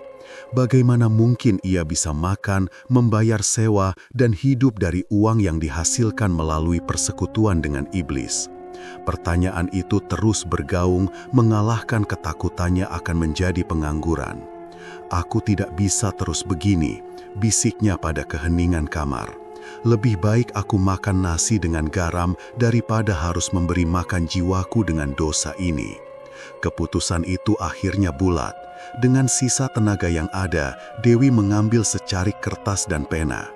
[SPEAKER 4] Bagaimana mungkin ia bisa makan, membayar sewa, dan hidup dari uang yang dihasilkan melalui persekutuan dengan iblis? Pertanyaan itu terus bergaung, mengalahkan ketakutannya akan menjadi pengangguran. "Aku tidak bisa terus begini," bisiknya pada keheningan kamar. "Lebih baik aku makan nasi dengan garam daripada harus memberi makan jiwaku dengan dosa ini." Keputusan itu akhirnya bulat. dengan sisa tenaga yang ada, Dewi mengambil secarik kertas dan pena.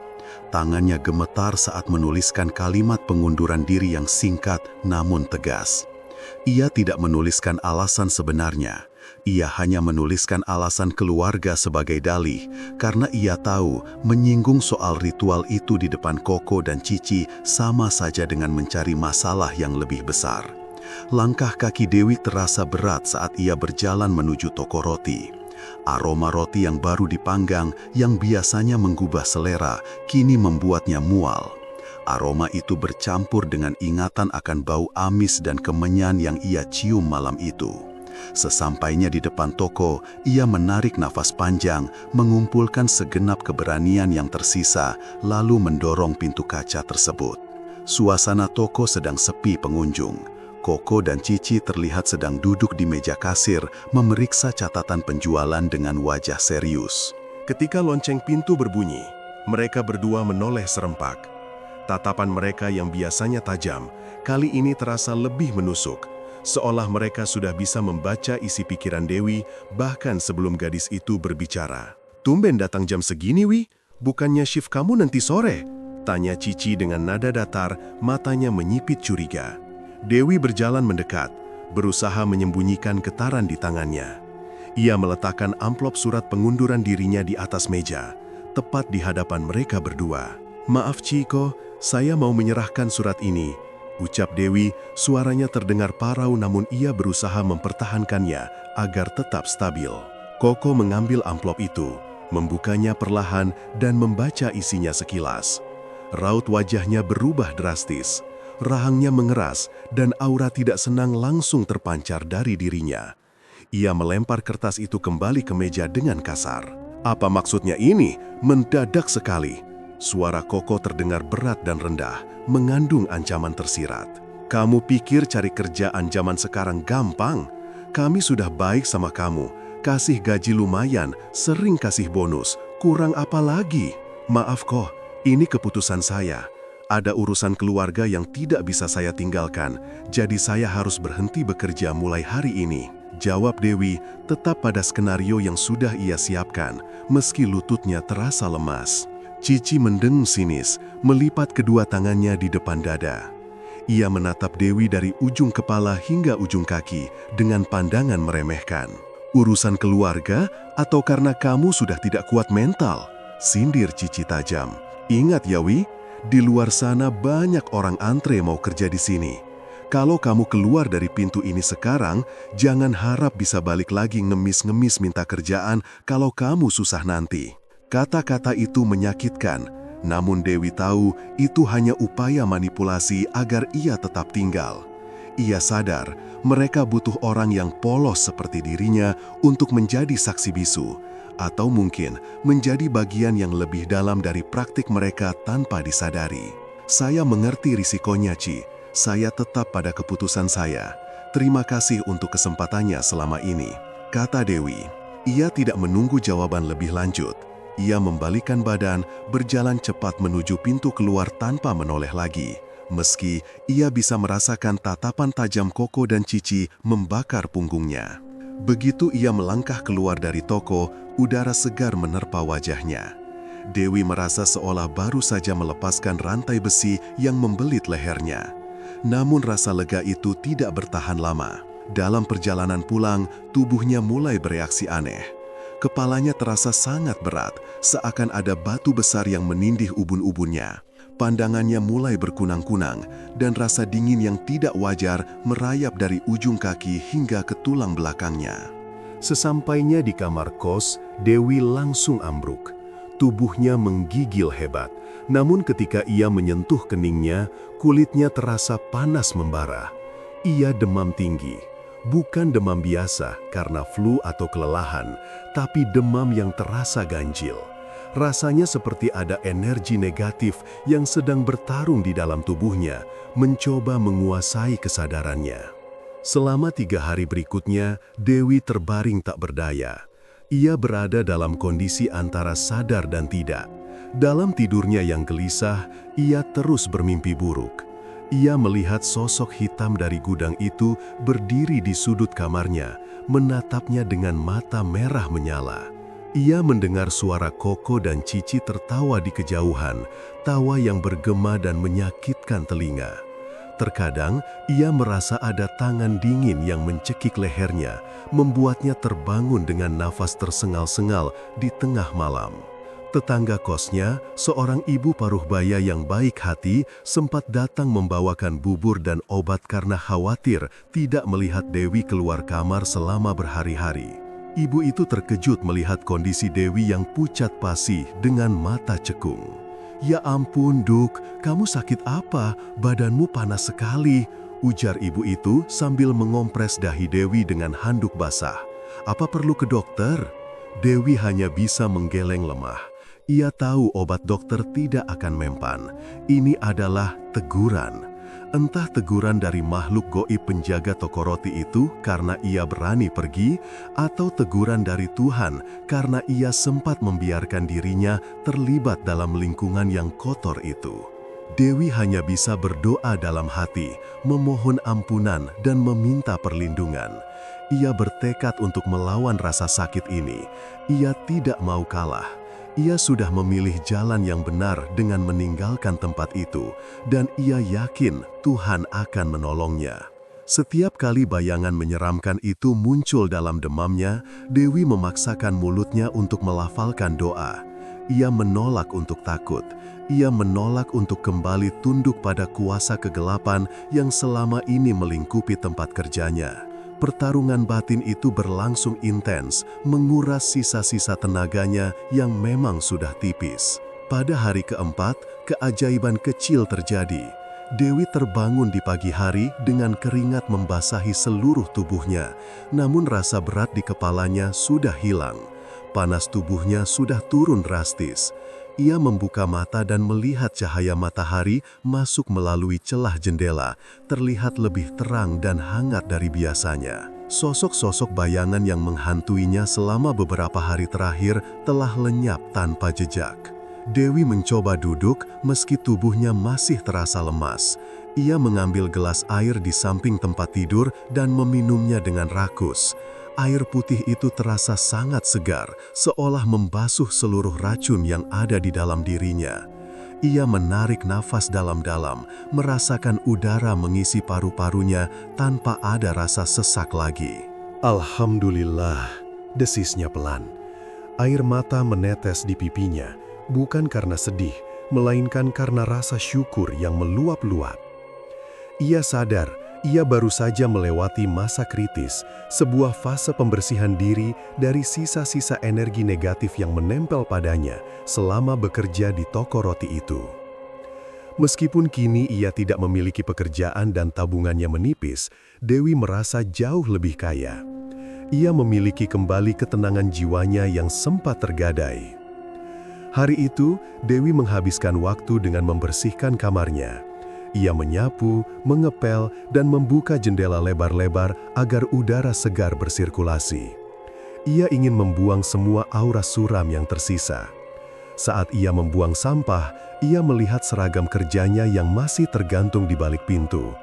[SPEAKER 4] Tangannya gemetar saat menuliskan kalimat pengunduran diri yang singkat namun tegas. Ia tidak menuliskan alasan sebenarnya. Ia hanya menuliskan alasan keluarga sebagai dalih, karena ia tahu menyinggung soal ritual itu di depan Koko dan Cici sama saja dengan mencari masalah yang lebih besar. Langkah kaki Dewi terasa berat saat ia berjalan menuju toko roti. Aroma roti yang baru dipanggang yang biasanya menggubah selera, kini membuatnya mual. Aroma itu bercampur dengan ingatan akan bau amis dan kemenyan yang ia cium malam itu. Sesampainya di depan toko, ia menarik nafas panjang, mengumpulkan segenap keberanian yang tersisa, lalu mendorong pintu kaca tersebut. Suasana toko sedang sepi pengunjung. Koko dan Cici terlihat sedang duduk di meja kasir, memeriksa catatan penjualan dengan wajah serius.
[SPEAKER 6] Ketika lonceng pintu berbunyi, mereka berdua menoleh serempak. Tatapan mereka yang biasanya tajam, kali ini terasa lebih menusuk. Seolah mereka sudah bisa membaca isi pikiran Dewi, bahkan sebelum gadis itu berbicara. "Tumben datang jam segini, Wi? Bukannya shift kamu nanti sore?" tanya Cici dengan nada datar, matanya menyipit curiga. Dewi berjalan mendekat, berusaha menyembunyikan getaran di tangannya. Ia meletakkan amplop surat pengunduran dirinya di atas meja, tepat di hadapan mereka berdua. "Maaf Ciko, saya mau menyerahkan surat ini," ucap Dewi, suaranya terdengar parau namun ia berusaha mempertahankannya agar tetap stabil. Koko mengambil amplop itu, membukanya perlahan dan membaca isinya sekilas. Raut wajahnya berubah drastis, rahangnya mengeras dan aura tidak senang langsung terpancar dari dirinya. Ia melempar kertas itu kembali ke meja dengan kasar. "Apa maksudnya ini? Mendadak sekali." Suara Koko terdengar berat dan rendah, mengandung ancaman tersirat. "Kamu pikir cari kerjaan zaman sekarang gampang? Kami sudah baik sama kamu, kasih gaji lumayan, sering kasih bonus, kurang apa lagi? Maaf kok, ini keputusan saya. Ada urusan keluarga yang tidak bisa saya tinggalkan, jadi saya harus berhenti bekerja mulai hari ini," jawab Dewi, tetap pada skenario yang sudah ia siapkan, meski lututnya terasa lemas. Cici mendengung sinis, melipat kedua tangannya di depan dada. Ia menatap Dewi dari ujung kepala hingga ujung kaki dengan pandangan meremehkan. "Urusan keluarga atau karena kamu sudah tidak kuat mental?" sindir Cici tajam. "Ingat ya Wi, di luar sana banyak orang antre mau kerja di sini. Kalau kamu keluar dari pintu ini sekarang, jangan harap bisa balik lagi ngemis-ngemis minta kerjaan kalau kamu susah nanti." Kata-kata itu menyakitkan, namun Dewi tahu itu hanya upaya manipulasi agar ia tetap tinggal. Ia sadar mereka butuh orang yang polos seperti dirinya untuk menjadi saksi bisu, atau mungkin menjadi bagian yang lebih dalam dari praktik mereka tanpa disadari. "Saya mengerti risikonya, Ci. Saya tetap pada keputusan saya. Terima kasih untuk kesempatannya selama ini," kata Dewi. Ia tidak menunggu jawaban lebih lanjut. Ia membalikkan badan, berjalan cepat menuju pintu keluar tanpa menoleh lagi. Meski ia bisa merasakan tatapan tajam Koko dan Cici membakar punggungnya. Begitu ia melangkah keluar dari toko, udara segar menerpa wajahnya. Dewi merasa seolah baru saja melepaskan rantai besi yang membelit lehernya. Namun rasa lega itu tidak bertahan lama. Dalam perjalanan pulang, tubuhnya mulai bereaksi aneh. Kepalanya terasa sangat berat, seakan ada batu besar yang menindih ubun-ubunnya. Pandangannya mulai berkunang-kunang, dan rasa dingin yang tidak wajar merayap dari ujung kaki hingga ke tulang belakangnya. Sesampainya di kamar kos, Dewi langsung ambruk. Tubuhnya menggigil hebat, namun ketika ia menyentuh keningnya, kulitnya terasa panas membara. Ia demam tinggi. Bukan demam biasa karena flu atau kelelahan, tapi demam yang terasa ganjil. Rasanya seperti ada energi negatif yang sedang bertarung di dalam tubuhnya, mencoba menguasai kesadarannya. Selama 3 hari berikutnya, Dewi terbaring tak berdaya. Ia berada dalam kondisi antara sadar dan tidak. Dalam tidurnya yang gelisah, ia terus bermimpi buruk. Ia melihat sosok hitam dari gudang itu berdiri di sudut kamarnya,
[SPEAKER 4] menatapnya dengan mata merah menyala. Ia mendengar suara Koko dan Cici tertawa di kejauhan, tawa yang bergema dan menyakitkan telinga. Terkadang, ia merasa ada tangan dingin yang mencekik lehernya, membuatnya terbangun dengan nafas tersengal-sengal di tengah malam. Tetangga kosnya, seorang ibu paruh baya yang baik hati, sempat datang membawakan bubur dan obat karena khawatir tidak melihat Dewi keluar kamar selama berhari-hari. Ibu itu terkejut melihat kondisi Dewi yang pucat pasi dengan mata cekung. "Ya ampun, Duk, kamu sakit apa? Badanmu panas sekali," ujar ibu itu sambil mengompres dahi Dewi dengan handuk basah. "Apa perlu ke dokter?" Dewi hanya bisa menggeleng lemah. Ia tahu obat dokter tidak akan mempan. Ini adalah teguran. Entah teguran dari makhluk goib penjaga toko roti itu karena ia berani pergi, atau teguran dari Tuhan karena ia sempat membiarkan dirinya terlibat dalam lingkungan yang kotor itu. Dewi hanya bisa berdoa dalam hati, memohon ampunan dan meminta perlindungan. Ia bertekad untuk melawan rasa sakit ini. Ia tidak mau kalah. Ia sudah memilih jalan yang benar dengan meninggalkan tempat itu, dan ia yakin Tuhan akan menolongnya. Setiap kali bayangan menyeramkan itu muncul dalam demamnya, Dewi memaksakan mulutnya untuk melafalkan doa. Ia menolak untuk takut. Ia menolak untuk kembali tunduk pada kuasa kegelapan yang selama ini melingkupi tempat kerjanya. Pertarungan batin itu berlangsung intens, menguras sisa-sisa tenaganya yang memang sudah tipis. Pada hari keempat, keajaiban kecil terjadi. Dewi terbangun di pagi hari dengan keringat membasahi seluruh tubuhnya, namun rasa berat di kepalanya sudah hilang. Panas tubuhnya sudah turun drastis. Ia membuka mata dan melihat cahaya matahari masuk melalui celah jendela, terlihat lebih terang dan hangat dari biasanya. Sosok-sosok bayangan yang menghantuinya selama beberapa hari terakhir telah lenyap tanpa jejak. Dewi mencoba duduk meski tubuhnya masih terasa lemas. Ia mengambil gelas air di samping tempat tidur dan meminumnya dengan rakus. Air putih itu terasa sangat segar, seolah membasuh seluruh racun yang ada di dalam dirinya. Ia menarik nafas dalam-dalam, merasakan udara mengisi paru-parunya tanpa ada rasa sesak lagi.
[SPEAKER 6] "Alhamdulillah," desisnya pelan. Air mata menetes di pipinya, bukan karena sedih, melainkan karena rasa syukur yang meluap-luap. Ia sadar, ia baru saja melewati masa kritis, sebuah fase pembersihan diri dari sisa-sisa energi negatif yang menempel padanya selama bekerja di toko roti itu. Meskipun kini ia tidak memiliki pekerjaan dan tabungannya menipis, Dewi merasa jauh lebih kaya. Ia memiliki kembali ketenangan jiwanya yang sempat tergadai. Hari itu, Dewi menghabiskan waktu dengan membersihkan kamarnya. Ia menyapu, mengepel, dan membuka jendela lebar-lebar agar udara segar bersirkulasi. Ia ingin membuang semua aura suram yang tersisa. Saat ia membuang sampah, ia melihat seragam kerjanya yang masih tergantung di balik pintu.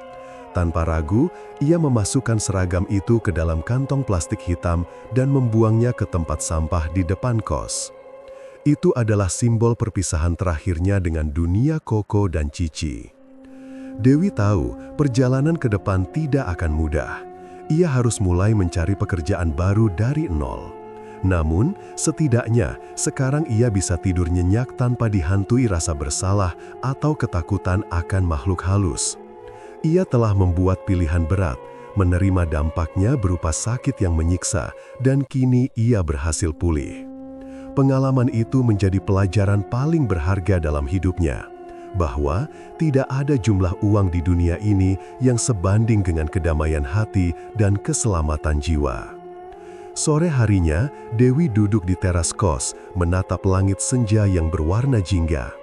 [SPEAKER 6] Tanpa ragu, ia memasukkan seragam itu ke dalam kantong plastik hitam dan membuangnya ke tempat sampah di depan kos. Itu adalah simbol perpisahan terakhirnya dengan dunia Koko dan Cici. Dewi tahu perjalanan ke depan tidak akan mudah. Ia harus mulai mencari pekerjaan baru dari nol. Namun, setidaknya sekarang ia bisa tidur nyenyak tanpa dihantui rasa bersalah atau ketakutan akan makhluk halus. Ia telah membuat pilihan berat, menerima dampaknya berupa sakit yang menyiksa, dan kini ia berhasil pulih. Pengalaman itu menjadi pelajaran paling berharga dalam hidupnya, bahwa tidak ada jumlah uang di dunia ini yang sebanding dengan kedamaian hati dan keselamatan jiwa. Sore harinya, Dewi duduk di teras kos, menatap langit senja yang berwarna jingga.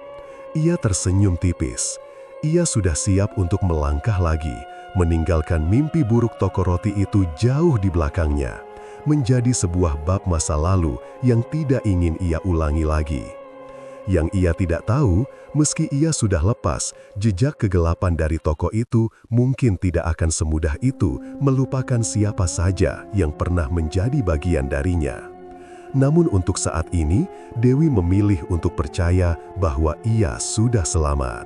[SPEAKER 6] Ia tersenyum tipis. Ia sudah siap untuk melangkah lagi, meninggalkan mimpi buruk toko roti itu jauh di belakangnya, menjadi sebuah bab masa lalu yang tidak ingin ia ulangi lagi.
[SPEAKER 3] Yang ia tidak tahu, meski ia sudah lepas, jejak kegelapan dari toko itu mungkin tidak akan semudah itu melupakan siapa saja yang pernah menjadi bagian darinya. Namun untuk saat ini, Dewi memilih untuk percaya bahwa ia sudah selamat.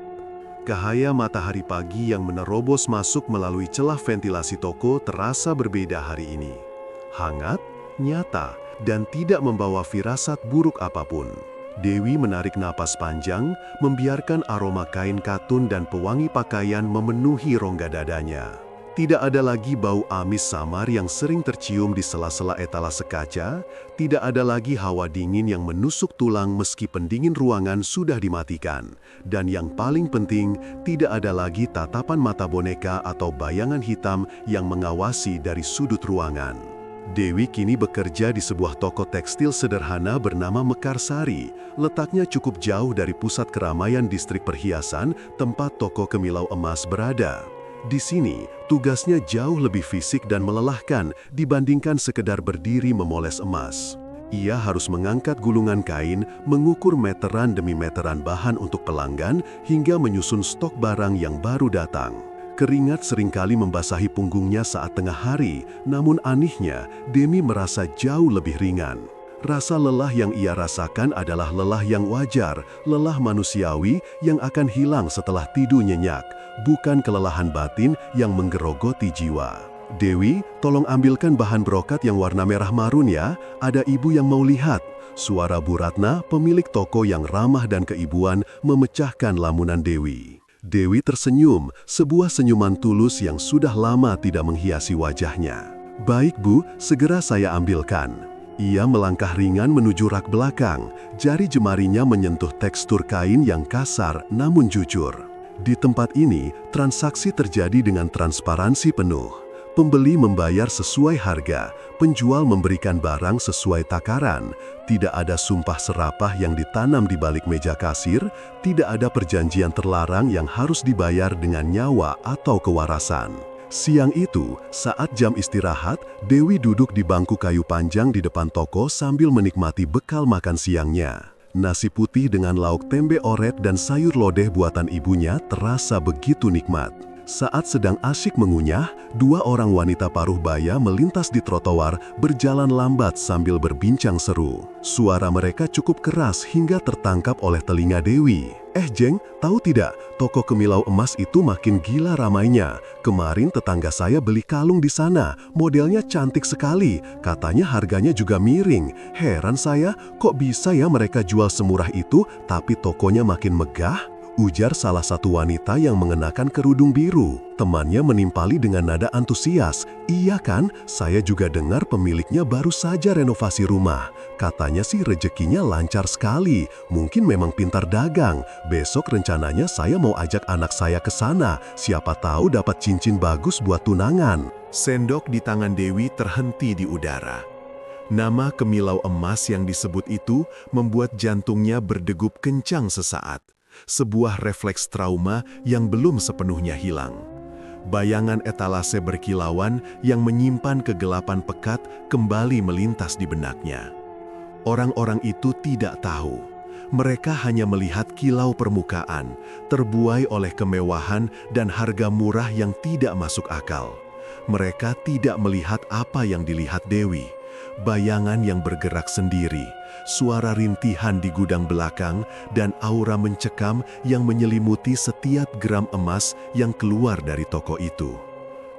[SPEAKER 4] Cahaya matahari pagi yang menerobos masuk melalui celah ventilasi toko terasa berbeda hari ini. Hangat, nyata, dan tidak membawa firasat buruk apapun. Dewi menarik napas panjang, membiarkan aroma kain katun dan pewangi pakaian memenuhi rongga dadanya. Tidak ada lagi bau amis samar yang sering tercium di sela-sela etalase kaca, tidak ada lagi hawa dingin yang menusuk tulang meski pendingin ruangan sudah dimatikan. Dan yang paling penting, tidak ada lagi tatapan mata boneka atau bayangan hitam yang mengawasi dari sudut ruangan. Dewi kini bekerja di sebuah toko tekstil sederhana bernama Mekarsari. Letaknya cukup jauh dari pusat keramaian distrik perhiasan tempat toko Kemilau Emas berada. Di sini, tugasnya jauh lebih fisik dan melelahkan dibandingkan sekedar berdiri memoles emas. Ia harus mengangkat gulungan kain, mengukur meteran demi meteran bahan untuk pelanggan, hingga menyusun stok barang yang baru datang. Keringat seringkali membasahi punggungnya saat tengah hari, namun anehnya, Demi merasa jauh lebih ringan. Rasa lelah yang ia rasakan adalah lelah yang wajar, lelah manusiawi yang akan hilang setelah tidur nyenyak, bukan kelelahan batin yang menggerogoti jiwa. Dewi, tolong ambilkan bahan brokat yang warna merah marun ya, ada ibu yang mau lihat. Suara Bu Ratna, pemilik toko yang ramah dan keibuan, memecahkan lamunan Dewi. Dewi tersenyum, sebuah senyuman tulus yang sudah lama tidak menghiasi wajahnya. Baik Bu, segera saya ambilkan. Ia melangkah ringan menuju rak belakang, jari jemarinya menyentuh tekstur kain yang kasar namun jujur. Di tempat ini, transaksi terjadi dengan transparansi penuh. Pembeli membayar sesuai harga, penjual memberikan barang sesuai takaran. Tidak ada sumpah serapah yang ditanam di balik meja kasir, tidak ada perjanjian terlarang yang harus dibayar dengan nyawa atau kewarasan. Siang itu, saat jam istirahat, Dewi duduk di bangku kayu panjang di depan toko sambil menikmati bekal makan siangnya. Nasi putih dengan lauk tempe oret dan sayur lodeh buatan ibunya terasa begitu nikmat. Saat sedang asyik mengunyah, dua orang wanita paruh baya melintas di trotoar berjalan lambat sambil berbincang seru. Suara mereka cukup keras hingga tertangkap oleh telinga Dewi. Jeng, tahu tidak, toko Kemilau Emas itu makin gila ramainya. Kemarin tetangga saya beli kalung di sana, modelnya cantik sekali. Katanya harganya juga miring. Heran saya, kok bisa ya mereka jual semurah itu, tapi tokonya makin megah? Ujar salah satu wanita yang mengenakan kerudung biru. Temannya menimpali dengan nada antusias. Iya kan, saya juga dengar pemiliknya baru saja renovasi rumah. Katanya sih rezekinya lancar sekali. Mungkin memang pintar dagang. Besok rencananya saya mau ajak anak saya ke sana. Siapa tahu dapat cincin bagus buat tunangan. Sendok di tangan Dewi terhenti di udara. Nama Kemilau Emas yang disebut itu membuat jantungnya berdegup kencang sesaat. Sebuah refleks trauma yang belum sepenuhnya hilang. Bayangan etalase berkilauan yang menyimpan kegelapan pekat kembali melintas di benaknya. Orang-orang itu tidak tahu. Mereka hanya melihat kilau permukaan, terbuai oleh kemewahan dan harga murah yang tidak masuk akal. Mereka tidak melihat apa yang dilihat Dewi. Bayangan yang bergerak sendiri, suara rintihan di gudang belakang, dan aura mencekam yang menyelimuti setiap gram emas yang keluar dari toko itu.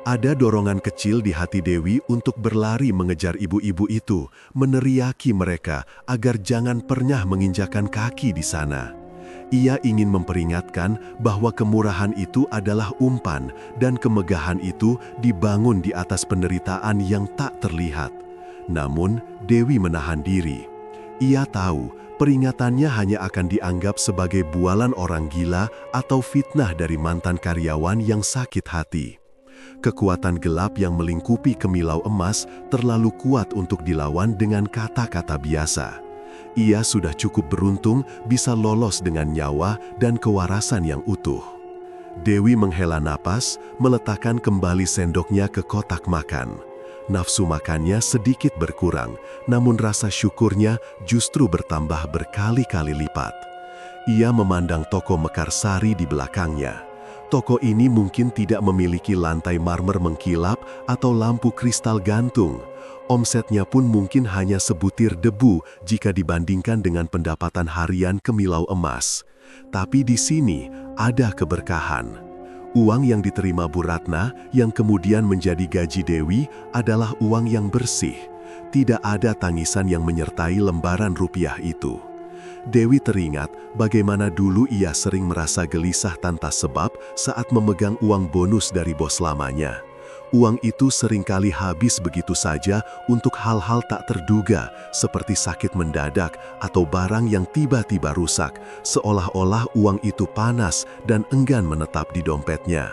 [SPEAKER 4] Ada dorongan kecil di hati Dewi untuk berlari mengejar ibu-ibu itu, meneriaki mereka agar jangan pernah menginjakan kaki di sana. Ia ingin memperingatkan bahwa kemurahan itu adalah umpan dan kemegahan itu dibangun di atas penderitaan yang tak terlihat. Namun, Dewi menahan diri. Ia tahu peringatannya hanya akan dianggap sebagai bualan orang gila atau fitnah dari mantan karyawan yang sakit hati. Kekuatan gelap yang melingkupi Kemilau Emas terlalu kuat untuk dilawan dengan kata-kata biasa. Ia sudah cukup beruntung bisa lolos dengan nyawa dan kewarasan yang utuh. Dewi menghela napas, meletakkan kembali sendoknya ke kotak makan. Nafsu makannya sedikit berkurang, namun rasa syukurnya justru bertambah berkali-kali lipat. Ia memandang toko Mekarsari di belakangnya. Toko ini mungkin tidak memiliki lantai marmer mengkilap atau lampu kristal gantung. Omsetnya pun mungkin hanya sebutir debu jika dibandingkan dengan pendapatan harian Kemilau Emas. Tapi di sini ada keberkahan. Uang yang diterima Bu Ratna yang kemudian menjadi gaji Dewi adalah uang yang bersih. Tidak ada tangisan yang menyertai lembaran rupiah itu. Dewi teringat bagaimana dulu ia sering merasa gelisah tanpa sebab saat memegang uang bonus dari bos lamanya. Uang itu seringkali habis begitu saja untuk hal-hal tak terduga seperti sakit mendadak atau barang yang tiba-tiba rusak, seolah-olah uang itu panas dan enggan menetap di dompetnya.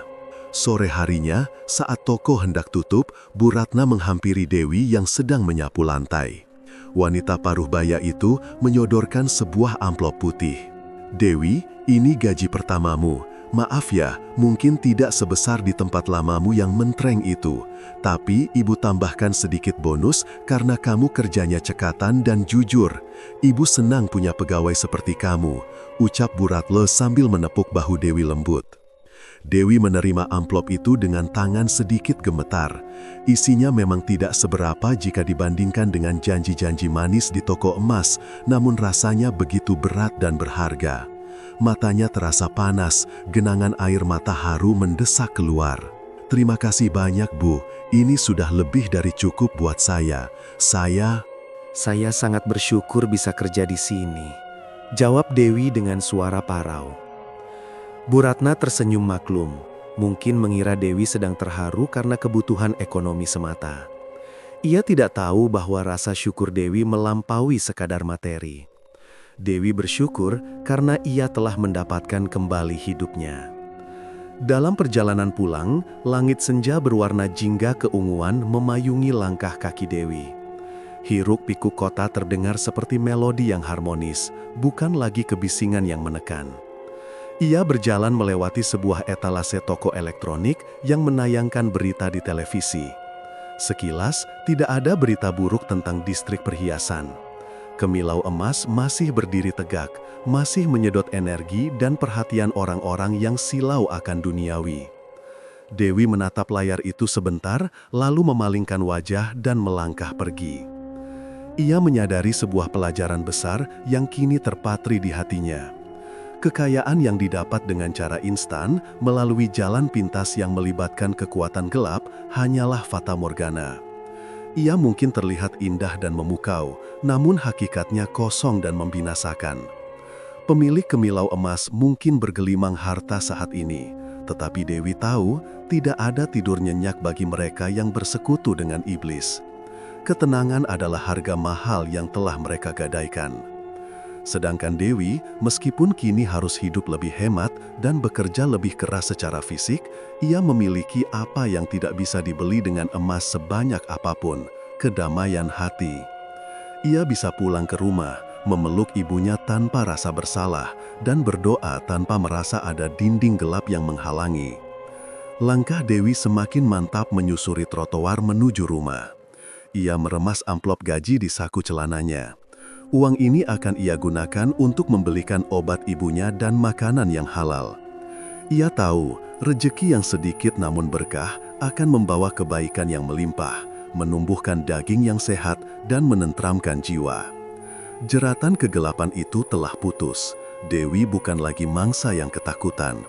[SPEAKER 4] Sore harinya, saat toko hendak tutup, Bu Ratna menghampiri Dewi yang sedang menyapu lantai. Wanita paruh baya itu menyodorkan sebuah amplop putih. "Dewi, ini gaji pertamamu. Maaf ya, mungkin tidak sebesar di tempat lamamu yang mentereng itu. Tapi ibu tambahkan sedikit bonus karena kamu kerjanya cekatan dan jujur. Ibu senang punya pegawai seperti kamu," ucap Bu Ratna sambil menepuk bahu Dewi lembut. Dewi menerima amplop itu dengan tangan sedikit gemetar. Isinya memang tidak seberapa jika dibandingkan dengan janji-janji manis di toko emas, namun rasanya begitu berat dan berharga. Matanya terasa panas, genangan air mata haru mendesak keluar. "Terima kasih banyak, Bu. Ini sudah lebih dari cukup buat saya. Saya
[SPEAKER 5] Sangat bersyukur bisa kerja di sini," jawab Dewi dengan suara parau. Bu Ratna tersenyum maklum, mungkin mengira Dewi sedang terharu karena kebutuhan ekonomi semata. Ia tidak tahu bahwa rasa syukur Dewi melampaui sekadar materi. Dewi bersyukur karena ia telah mendapatkan kembali hidupnya. Dalam perjalanan pulang, langit senja berwarna jingga keunguan memayungi langkah kaki Dewi. Hiruk-pikuk kota terdengar seperti melodi yang harmonis, bukan lagi kebisingan yang menekan. Ia berjalan melewati sebuah etalase toko elektronik yang menayangkan berita di televisi. Sekilas, tidak ada berita buruk tentang distrik perhiasan. Kemilau Emas masih berdiri tegak, masih menyedot energi dan perhatian orang-orang yang silau akan duniawi. Dewi menatap layar itu sebentar, lalu memalingkan wajah dan melangkah pergi. Ia menyadari sebuah pelajaran besar yang kini terpatri di hatinya. Kekayaan yang didapat dengan cara instan melalui jalan pintas yang melibatkan kekuatan gelap hanyalah fata morgana. Ia mungkin terlihat indah dan memukau, namun hakikatnya kosong dan membinasakan. Pemilik Kemilau Emas mungkin bergelimang harta saat ini, tetapi Dewi tahu tidak ada tidur nyenyak bagi mereka yang bersekutu dengan iblis. Ketenangan adalah harga mahal yang telah mereka gadaikan. Sedangkan Dewi, meskipun kini harus hidup lebih hemat dan bekerja lebih keras secara fisik, ia memiliki apa yang tidak bisa dibeli dengan emas sebanyak apapun, kedamaian hati. Ia bisa pulang ke rumah, memeluk ibunya tanpa rasa bersalah, dan berdoa tanpa merasa ada dinding gelap yang menghalangi. Langkah Dewi semakin mantap menyusuri trotoar menuju rumah. Ia meremas amplop gaji di saku celananya. Uang ini akan ia gunakan untuk membelikan obat ibunya dan makanan yang halal. Ia tahu, rejeki yang sedikit namun berkah akan membawa kebaikan yang melimpah, menumbuhkan daging yang sehat dan menenteramkan jiwa. Jeratan kegelapan itu telah putus. Dewi bukan lagi mangsa yang ketakutan.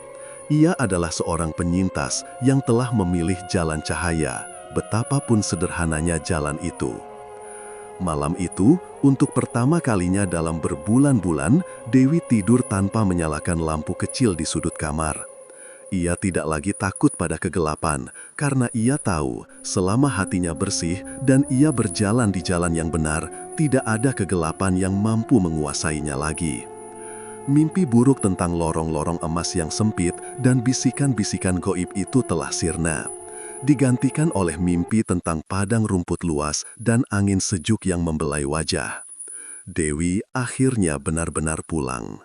[SPEAKER 5] Ia adalah seorang penyintas yang telah memilih jalan cahaya, betapapun sederhananya jalan itu. Malam itu, untuk pertama kalinya dalam berbulan-bulan, Dewi tidur tanpa menyalakan lampu kecil di sudut kamar. Ia tidak lagi takut pada kegelapan, karena ia tahu selama hatinya bersih dan ia berjalan di jalan yang benar, tidak ada kegelapan yang mampu menguasainya lagi. Mimpi buruk tentang lorong-lorong emas yang sempit dan bisikan-bisikan goib itu telah sirna, digantikan oleh mimpi tentang padang rumput luas dan angin sejuk yang membelai wajah. Dewi akhirnya benar-benar pulang.